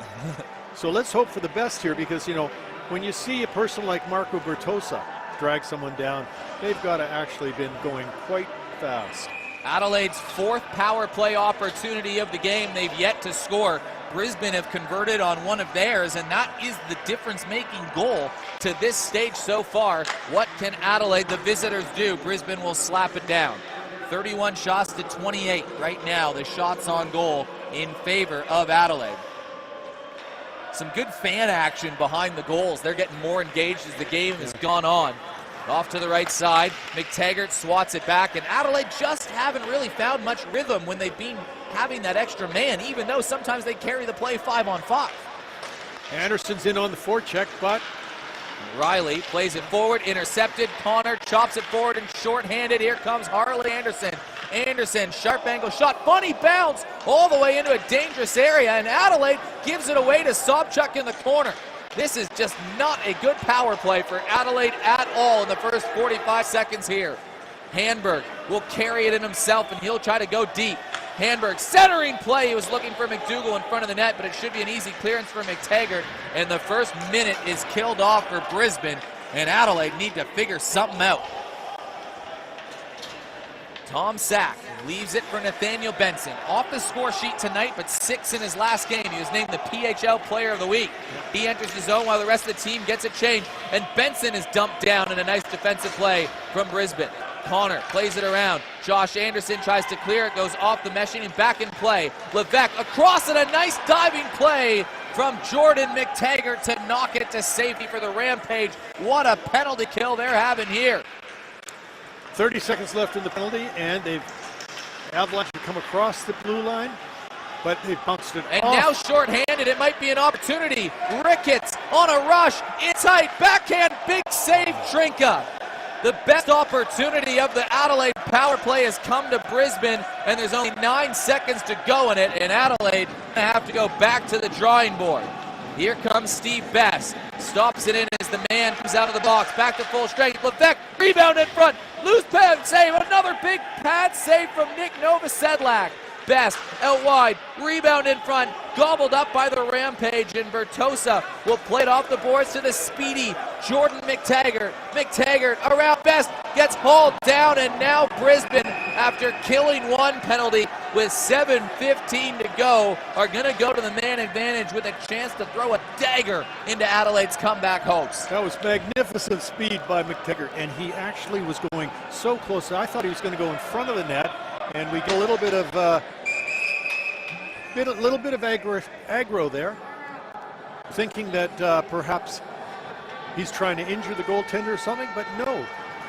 So let's hope for the best here, because, you know, when you see a person like Marco Bertosa drag someone down, they've got to actually been going quite fast. Adelaide's 4th power play opportunity of the game. They've yet to score. Brisbane have converted on one of theirs, and that is the difference-making goal to this stage so far. What can Adelaide, the visitors, do? Brisbane will slap it down. 31 shots to 28 right now. The shots on goal in favor of Adelaide. Some good fan action behind the goals. They're getting more engaged as the game has gone on. Off to the right side, McTaggart swats it back, and Adelaide just haven't really found much rhythm when they've been having that extra man, even though sometimes they carry the play 5-on-5. Anderson's in on the forecheck, but Riley plays it forward, intercepted. Connor chops it forward and shorthanded. Here comes Harley Anderson. Anderson, sharp angle shot, funny bounce all the way into a dangerous area, and Adelaide gives it away to Sobchak in the corner. This is just not a good power play for Adelaide at all in the first 45 seconds here. Handberg will carry it in himself, and he'll try to go deep. Handberg centering play. He was looking for McDougall in front of the net, but it should be an easy clearance for McTaggart. And the first minute is killed off for Brisbane, and Adelaide need to figure something out. Tom Sack leaves it for Nathaniel Benson. Off the score sheet tonight, but 6 in his last game. He was named the PHL Player of the Week. He enters the zone while the rest of the team gets a change, and Benson is dumped down in a nice defensive play from Brisbane. Connor plays it around. Josh Anderson tries to clear it, goes off the meshing and back in play. Levesque across it, a nice diving play from Jordan McTaggart to knock it to safety for the Rampage. What a penalty kill they're having here. 30 seconds left in the penalty, and Avalanche have come across the blue line, but they've bounced it and off. Now shorthanded, it might be an opportunity. Ricketts on a rush, it's tight, backhand, big save, Trinka. The best opportunity of the Adelaide power play has come to Brisbane, and there's only 9 seconds to go in it, and Adelaide going to have to go back to the drawing board. Here comes Steve Best. Stops it in as the man comes out of the box. Back to full strength. Levesque, rebound in front. Loose pad save. Another big pad save from Nick Novosedlak. Best out wide. Rebound in front. Gobbled up by the Rampage, and Bertosa will play it off the boards to the speedy Jordan McTaggart. McTaggart around Best. Gets hauled down, and now Brisbane, after killing one penalty with 7:15 to go, are going to go to the man advantage with a chance to throw a dagger into Adelaide's comeback hopes. That was magnificent speed by McTaggart, and he actually was going so close. I thought he was going to go in front of the net, and we get a little bit of aggro there, thinking that perhaps he's trying to injure the goaltender or something, but no.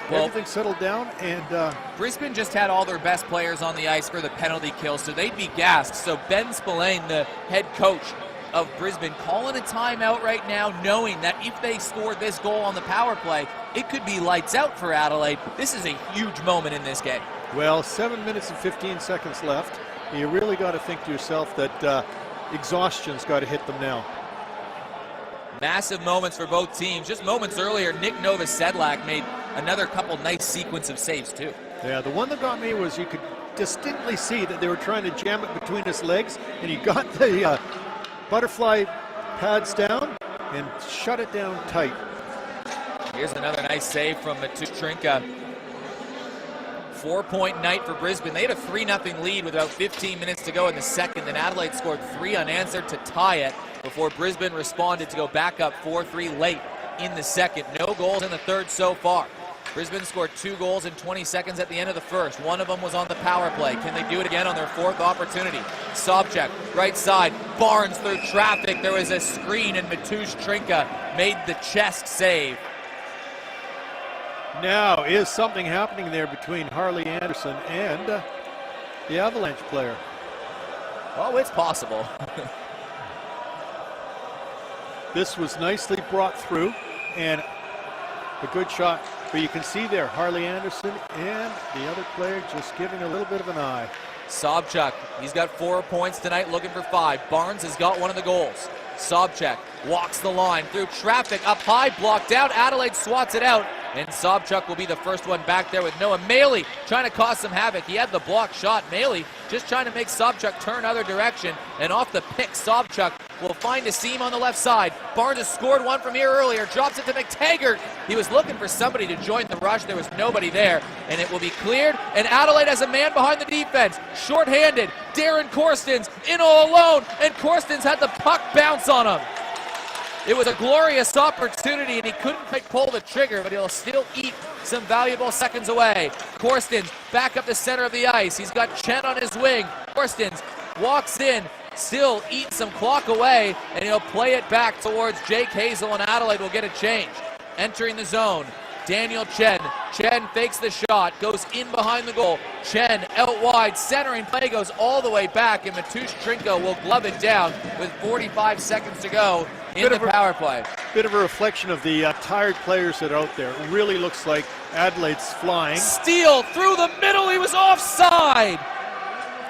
Well, everything settled down, and Brisbane just had all their best players on the ice for the penalty kill, so they'd be gassed. So Ben Spillane, the head coach of Brisbane, calling a timeout right now, knowing that if they scored this goal on the power play, it could be lights out for Adelaide. This is a huge moment in this game. Well, 7 minutes and 15 seconds left. You really got to think to yourself that exhaustion's got to hit them now. Massive moments for both teams. Just moments earlier, Nick Novosedlak made another couple nice sequence of saves too. Yeah, the one that got me was you could distinctly see that they were trying to jam it between his legs, and he got the butterfly pads down and shut it down tight. Here's another nice save from Matusz Trinka. 4-point night for Brisbane. They had a 3-0 lead with about 15 minutes to go in the second, and Adelaide scored 3 unanswered to tie it before Brisbane responded to go back up 4-3 late in the second. No goals in the third so far. Brisbane scored 2 goals in 20 seconds at the end of the first. One of them was on the power play. Can they do it again on their 4th opportunity? Sobchak, right side. Barnes through traffic. There was a screen, and Matusz Trinka made the chest save. Now, is something happening there between Harley Anderson and the Avalanche player? Oh, it's possible. This was nicely brought through, and a good shot. But you can see there, Harley Anderson and the other player just giving a little bit of an eye. Sobchak, he's got 4 points tonight, looking for 5. Barnes has got one of the goals. Sobchak walks the line through traffic, up high, blocked out. Adelaide swats it out, and Sobchak will be the first one back there with Noah Maley trying to cause some havoc. He had the block shot. Maley just trying to make Sobchak turn other direction, and off the pick, Sobchak will find a seam on the left side. Barnes has scored one from here earlier, drops it to McTaggart. He was looking for somebody to join the rush. There was nobody there, and it will be cleared, and Adelaide has a man behind the defense. Short-handed, Darren Corstens in all alone, and Corstens had the puck bounce on him. It was a glorious opportunity, and he couldn't quite pull the trigger, but he'll still eat some valuable seconds away. Corstens back up the center of the ice. He's got Chen on his wing. Corstens walks in, still eats some clock away, and he'll play it back towards Jake Hazel, and Adelaide will get a change. Entering the zone, Daniel Chen. Chen fakes the shot, goes in behind the goal. Chen out wide, centering play goes all the way back, and Matusz Trinka will glove it down with 45 seconds to go in the power play. Bit of a reflection of the tired players that are out there. It really looks like Adelaide's flying. Steele through the middle, he was offside.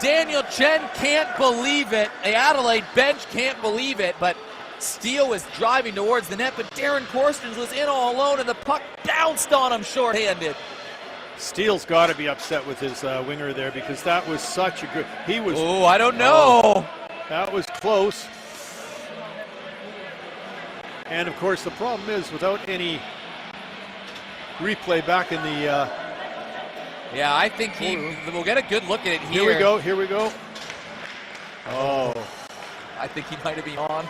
Daniel Chen can't believe it. The Adelaide bench can't believe it, but Steele was driving towards the net, but Darren Corstens was in all alone, and the puck bounced on him shorthanded. Steele's got to be upset with his winger there, because that was such a good... He was... Oh, I don't know. That was close. And, of course, the problem is, without any replay back in the... Yeah, I think we'll get a good look at it here. Here we go, here we go. Oh. I think he might have been on.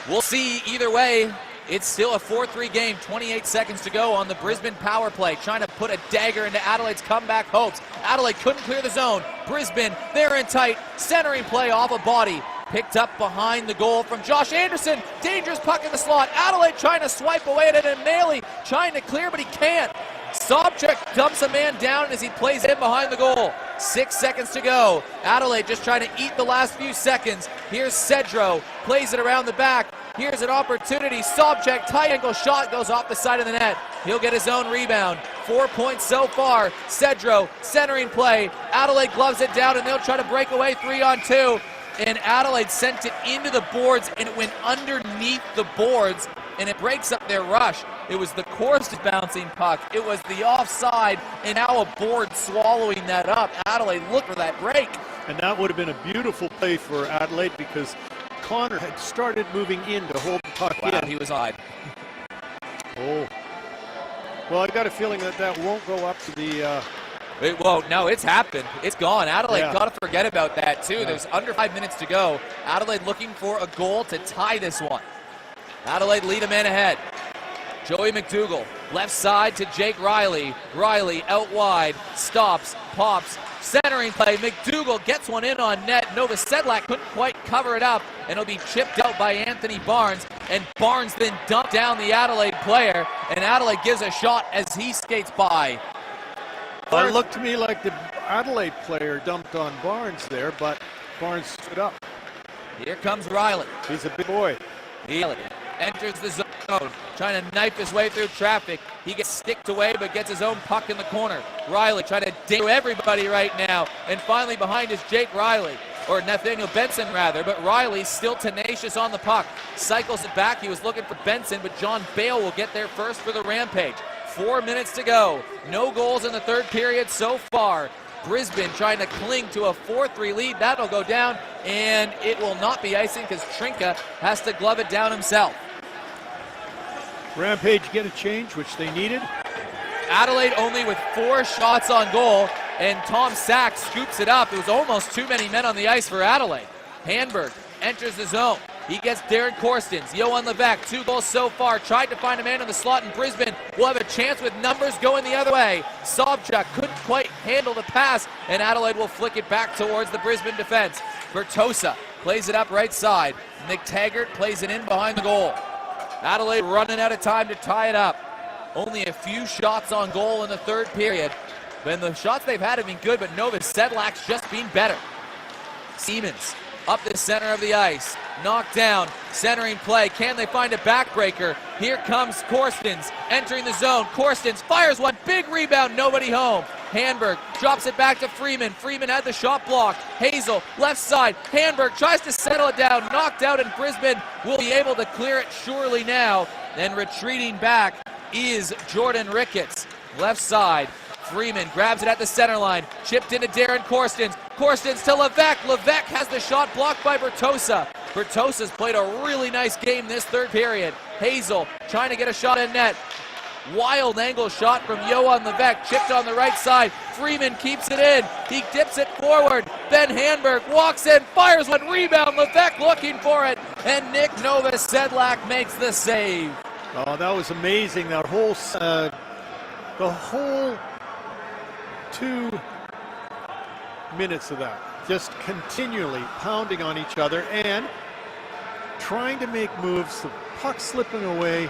We'll see either way. It's still a 4-3 game, 28 seconds to go on the Brisbane power play, trying to put a dagger into Adelaide's comeback hopes. Adelaide couldn't clear the zone. Brisbane, they're in tight, centering play off a body. Picked up behind the goal from Josh Anderson. Dangerous puck in the slot. Adelaide trying to swipe away at it, and Maley trying to clear, but he can't. Sobchak dumps a man down as he plays in behind the goal. 6 seconds to go. Adelaide just trying to eat the last few seconds. Here's Cedro, plays it around the back. Here's an opportunity. Sobchak, tight angle shot, goes off the side of the net. He'll get his own rebound. 4 points so far. Cedro centering play. Adelaide gloves it down, and they'll try to break away 3-on-2. And Adelaide sent it into the boards, and it went underneath the boards, and it breaks up their rush. It was the course bouncing puck. It was the offside, and now a board swallowing that up. Adelaide looked for that break. And that would have been a beautiful play for Adelaide because Connor had started moving in to hold the puck in. He was odd. Oh. Well, I got a feeling that won't go up to the... It won't. No, it's happened. It's gone. Adelaide Yeah. got to forget about that, too. There's under 5 minutes to go. Adelaide looking for a goal to tie this one. Adelaide lead a man ahead. Joey McDougall, left side to Jake Riley. Riley out wide, stops, pops, centering play. McDougall gets one in on net. Novosedlak couldn't quite cover it up, and it'll be chipped out by Anthony Barnes. And Barnes then dumped down the Adelaide player, and Adelaide gives a shot as he skates by. It looked to me like the Adelaide player dumped on Barnes there, but Barnes stood up. Here comes Riley. He's a big boy. Riley enters the zone, trying to knife his way through traffic. He gets sticked away, but gets his own puck in the corner. Riley trying to dig through everybody right now. And finally behind is Jake Riley, or Nathaniel Benson rather, but Riley's still tenacious on the puck. Cycles it back. He was looking for Benson, but John Bale will get there first for the Rampage. 4 minutes to go. No goals in the third period so far. Brisbane trying to cling to a 4-3 lead. That'll go down, and it will not be icing because Trinka has to glove it down himself. Rampage get a change, which they needed. Adelaide only with 4 shots on goal, and Tom Sack scoops it up. It was almost too many men on the ice for Adelaide. Hanberg enters the zone. He gets Darren Korstens. Johan Levesque, 2 goals so far. Tried to find a man in the slot, and Brisbane will have a chance with numbers going the other way. Sobchak couldn't quite handle the pass, and Adelaide will flick it back towards the Brisbane defense. Bertosa plays it up right side. McTaggart plays it in behind the goal. Adelaide running out of time to tie it up. Only a few shots on goal in the third period. But the shots they've had have been good, but Novosedlak's just been better. Siemens up the center of the ice. Knocked down, centering play. Can they find a backbreaker? Here comes Korstens entering the zone. Korstens fires one, big rebound, nobody home. Hanberg drops it back to Freeman. Freeman had the shot blocked. Hazel, left side. Hanberg tries to settle it down, knocked out, and Brisbane will be able to clear it surely now. And retreating back is Jordan Ricketts. Left side. Freeman grabs it at the center line. Chipped into Darren Korstens. Korstens to Levesque. Levesque has the shot blocked by Bertosa. Bertosa's played a really nice game this third period. Hazel trying to get a shot in net. Wild angle shot from Johan Levesque. Chipped on the right side. Freeman keeps it in. He dips it forward. Ben Hanberg walks in, fires one, rebound. Levesque looking for it. And Nick Novosedlak makes the save. Oh, that was amazing. That whole, the whole 2 minutes of that, just continually pounding on each other and trying to make moves, the puck slipping away.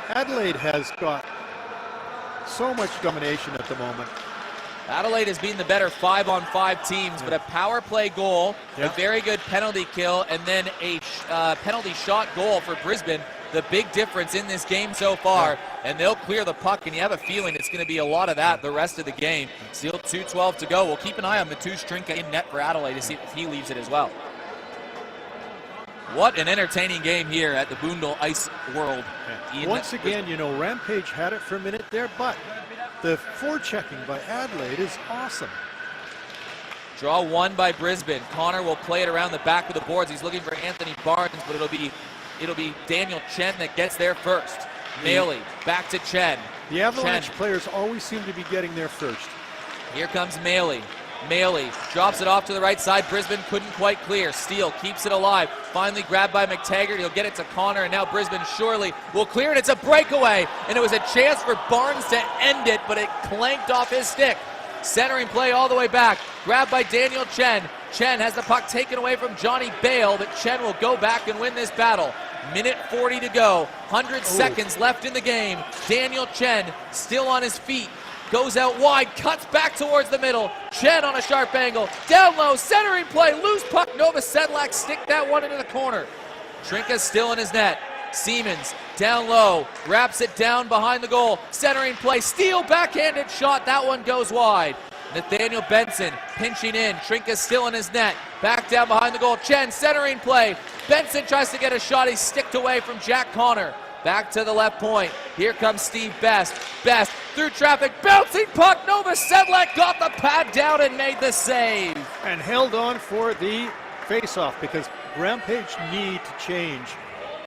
Adelaide has got so much domination at the moment. Adelaide has been the better 5-on-5 teams, but a power play goal, a very good penalty kill, and then a penalty shot goal for Brisbane. The big difference in this game so far, and they'll clear the puck, and you have a feeling it's going to be a lot of that the rest of the game. Still 2:12 to go. We'll keep an eye on Mateusz Trinka in net for Adelaide to see if he leaves it as well. What an entertaining game here at the Boondall Ice World. Once again, you know, Rampage had it for a minute there, but the forechecking by Adelaide is awesome. Draw one by Brisbane. Connor will play it around the back of the boards. He's looking for Anthony Barnes, but it'll be Daniel Chen that gets there first. Maley back to Chen. The Avalanche players always seem to be getting there first. Here comes Maley. Maley drops it off to the right side. Brisbane couldn't quite clear. Steele keeps it alive. Finally grabbed by McTaggart. He'll get it to Connor, and now Brisbane surely will clear it. It's a breakaway, and it was a chance for Barnes to end it, but it clanked off his stick. Centering play all the way back. Grabbed by Daniel Chen. Chen has the puck taken away from Johnny Bale, but Chen will go back and win this battle. Minute 40 to go. 100 seconds left in the game. Daniel Chen still on his feet. Goes out wide, cuts back towards the middle. Chen on a sharp angle. Down low, centering play, loose puck. Novosedlak stick that one into the corner. Trinka's still in his net. Siemens down low, wraps it down behind the goal. Centering play, steal, backhanded shot. That one goes wide. Nathaniel Benson pinching in. Trinka's still in his net. Back down behind the goal. Chen centering play. Benson tries to get a shot. He's sticked away from Jack Connor. Back to the left point. Here comes Steve Best. Best through traffic. Bouncing puck. Novosedlak got the pad down and made the save. And held on for the face-off because Rampage need to change.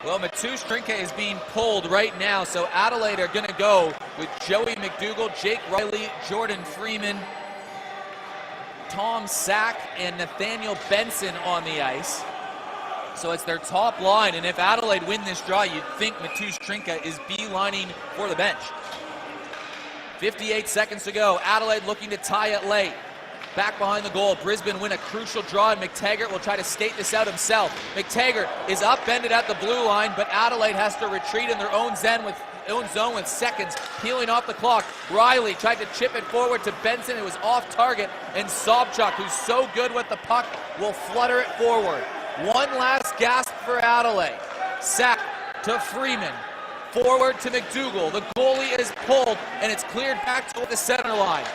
Well, Mateusz Trinka is being pulled right now, so Adelaide are going to go with Joey McDougall, Jake Riley, Jordan Freeman, Tom Sack, and Nathaniel Benson on the ice. So it's their top line, and if Adelaide win this draw, you'd think Mateusz Trinka is beelining for the bench. 58 seconds to go. Adelaide looking to tie it late. Back behind the goal, Brisbane win a crucial draw, and McTaggart will try to skate this out himself. McTaggart is upended at the blue line, but Adelaide has to retreat in their own zone with seconds peeling off the clock. Riley tried to chip it forward to Benson. It was off target, and Sobchuk, who's so good with the puck, will flutter it forward. One last gasp for Adelaide. Sack to Freeman. Forward to McDougall. The goalie is pulled, and it's cleared back to the center line.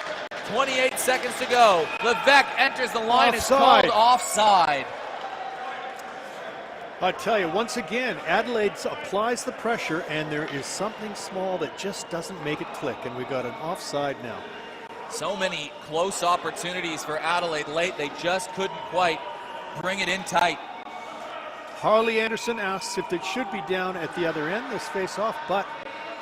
28 seconds to go. Levesque enters the line. It's called offside. I tell you, once again, Adelaide applies the pressure, and there is something small that just doesn't make it click, and we've got an offside now. So many close opportunities for Adelaide late. They just couldn't quite bring it in tight. Harley Anderson asks if they should be down at the other end, this face-off, but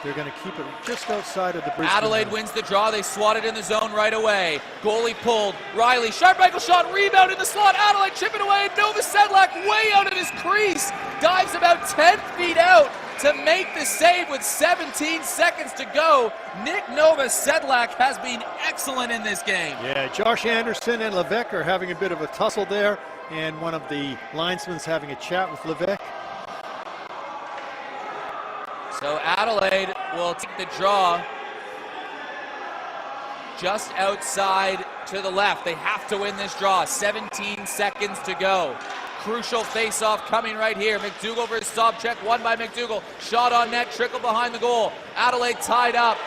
they're going to keep it just outside of the Brisbane. Adelaide wins the draw. They swat it in the zone right away. Goalie pulled. Riley, sharp ankle shot, rebound in the slot. Adelaide chipping away. Novosedlak way out of his crease. Dives about 10 feet out to make the save with 17 seconds to go. Nick Novosedlak has been excellent in this game. Yeah, Josh Anderson and Levesque are having a bit of a tussle there, and one of the linesmen's having a chat with Levesque. So Adelaide will take the draw just outside to the left. They have to win this draw. 17 seconds to go. Crucial face-off coming right here. McDougall versus Sobchuk, won by McDougall. Shot on net, trickle behind the goal. Adelaide tied up.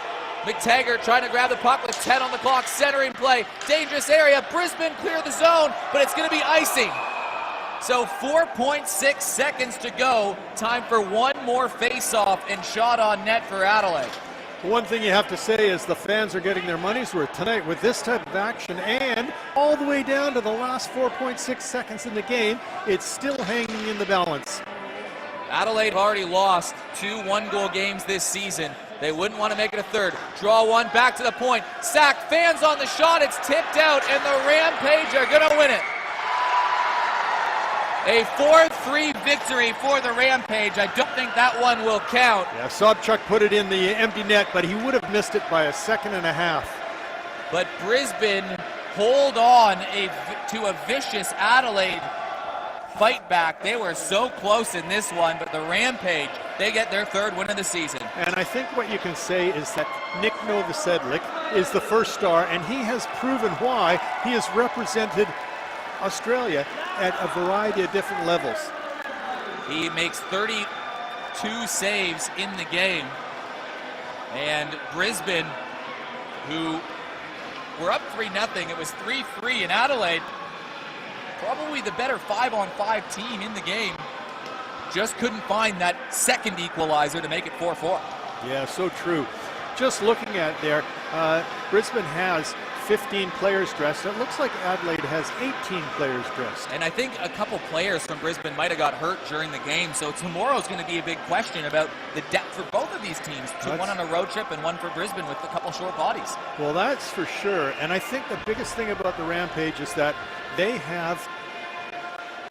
McTaggart trying to grab the puck with 10 on the clock. Centering play, dangerous area. Brisbane clear the zone, but it's going to be icing. So 4.6 seconds to go. Time for one more face-off and shot on net for Adelaide. One thing you have to say is the fans are getting their money's worth tonight with this type of action, and all the way down to the last 4.6 seconds in the game, it's still hanging in the balance. Adelaide have already lost 2 one-goal games this season. They wouldn't want to make it a third. Draw one, back to the point. Sack, fans on the shot, it's tipped out, and the Rampage are going to win it. A 4-3 victory for the Rampage. I don't think that one will count. Yeah, Sobchuk put it in the empty net, but he would have missed it by a second and a half. But Brisbane hold on to a vicious Adelaide fight back. They were so close in this one, but the Rampage, they get their 3rd win of the season. And I think what you can say is that Nick Novosedlak is the first star, and he has proven why. He has represented Australia at a variety of different levels. He makes 32 saves in the game. And Brisbane, who were up 3-0, it was 3-3 in Adelaide. Probably the better 5-on-5 team in the game. Just couldn't find that second equalizer to make it 4-4. Yeah, so true. Just looking at there, Brisbane has 15 players dressed. It looks like Adelaide has 18 players dressed. And I think a couple players from Brisbane might have got hurt during the game, so tomorrow's going to be a big question about the depth for both of these teams. One on a road trip and one for Brisbane with a couple short bodies. Well, that's for sure. And I think the biggest thing about the Rampage is that they have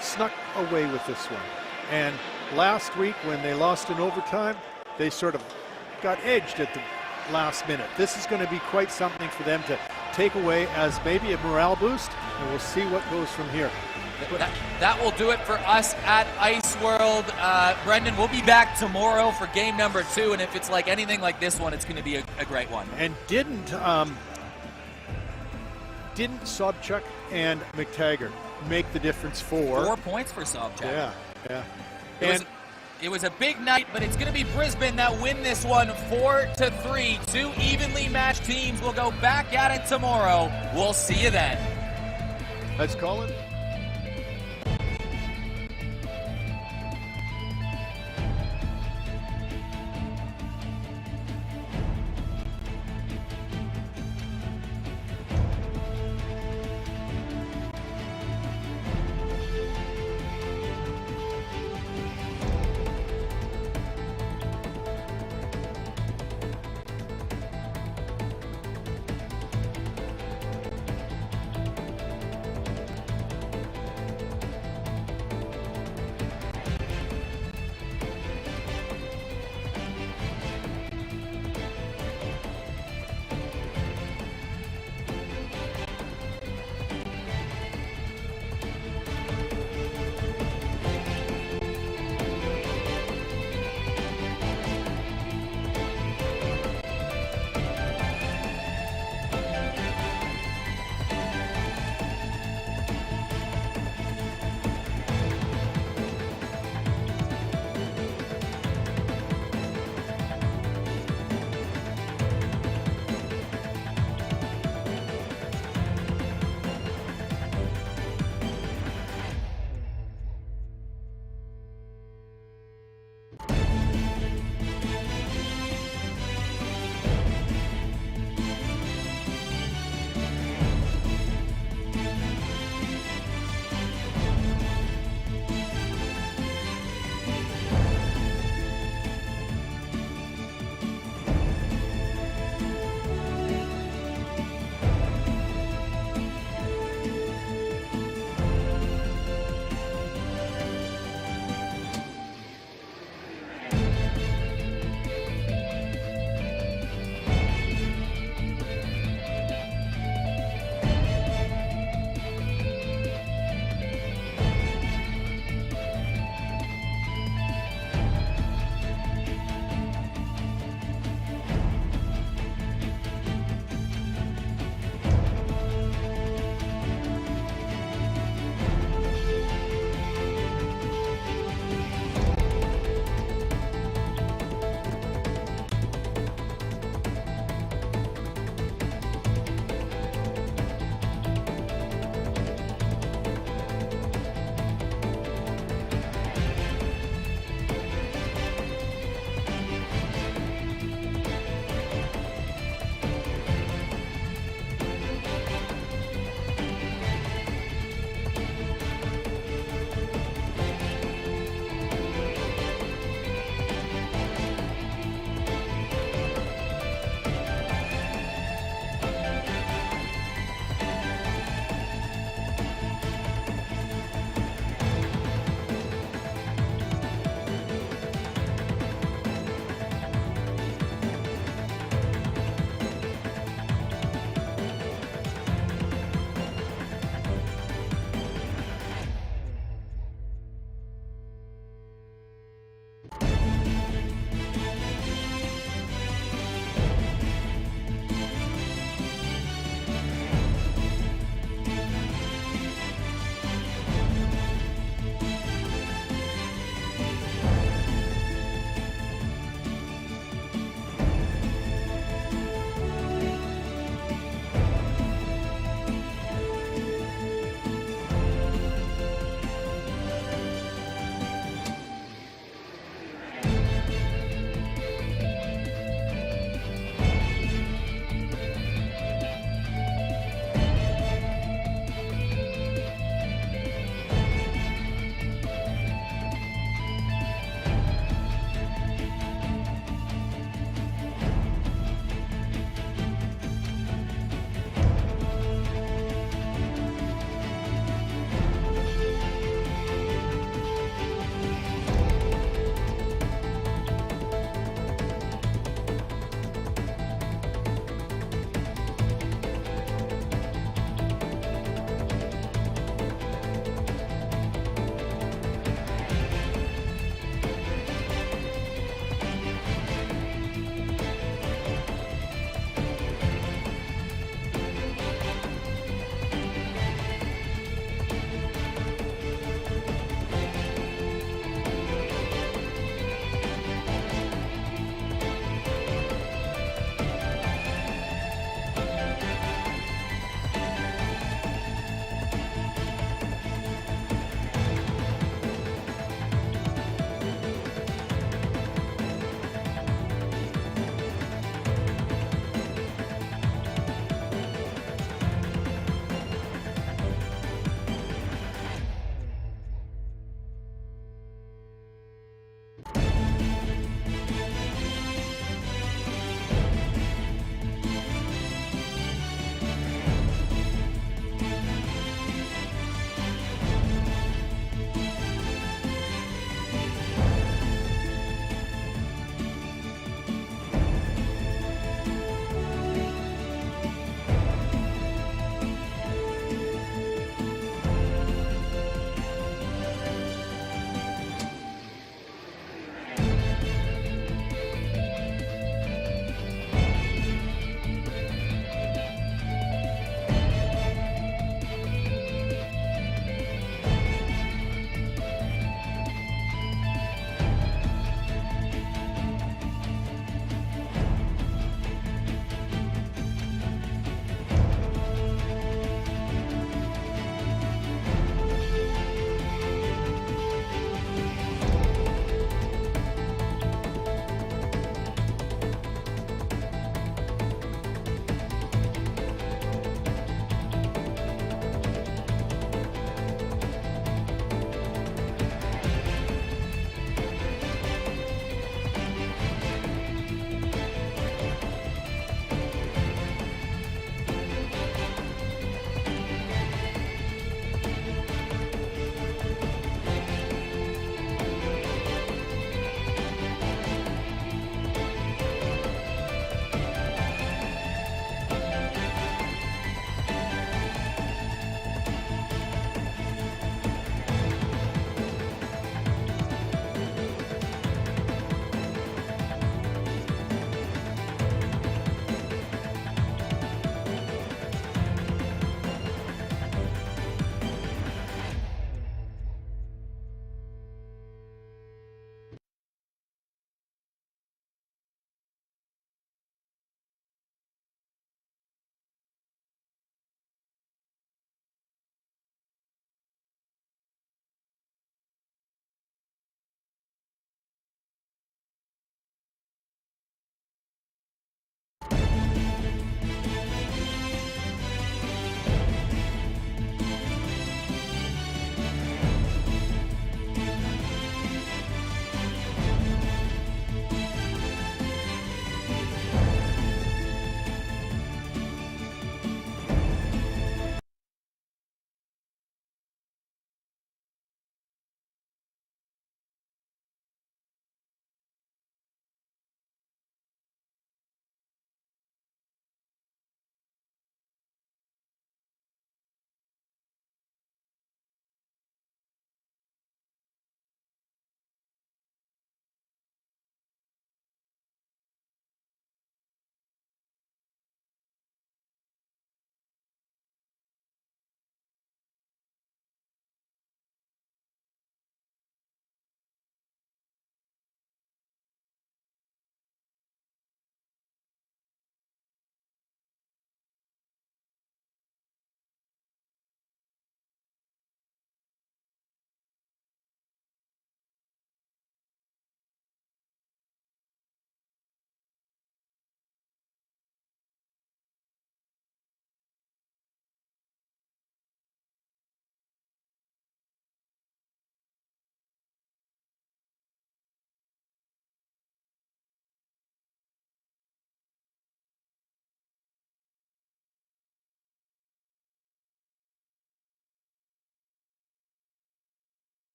snuck away with this one. And last week when they lost in overtime, they sort of got edged at the last minute. This is going to be quite something for them to take away as maybe a morale boost, and we'll see what goes from here. That will do it for us at Ice World. Brendan, we'll be back tomorrow for game number 2, and if it's like anything like this one, it's going to be a great one. And didn't Sobchuk and McTaggart make the difference for 4 points for Sobchuk? Yeah. It was a big night, but it's going to be Brisbane that win this one 4-3. Two evenly matched teams will go back at it tomorrow. We'll see you then. Let's call it.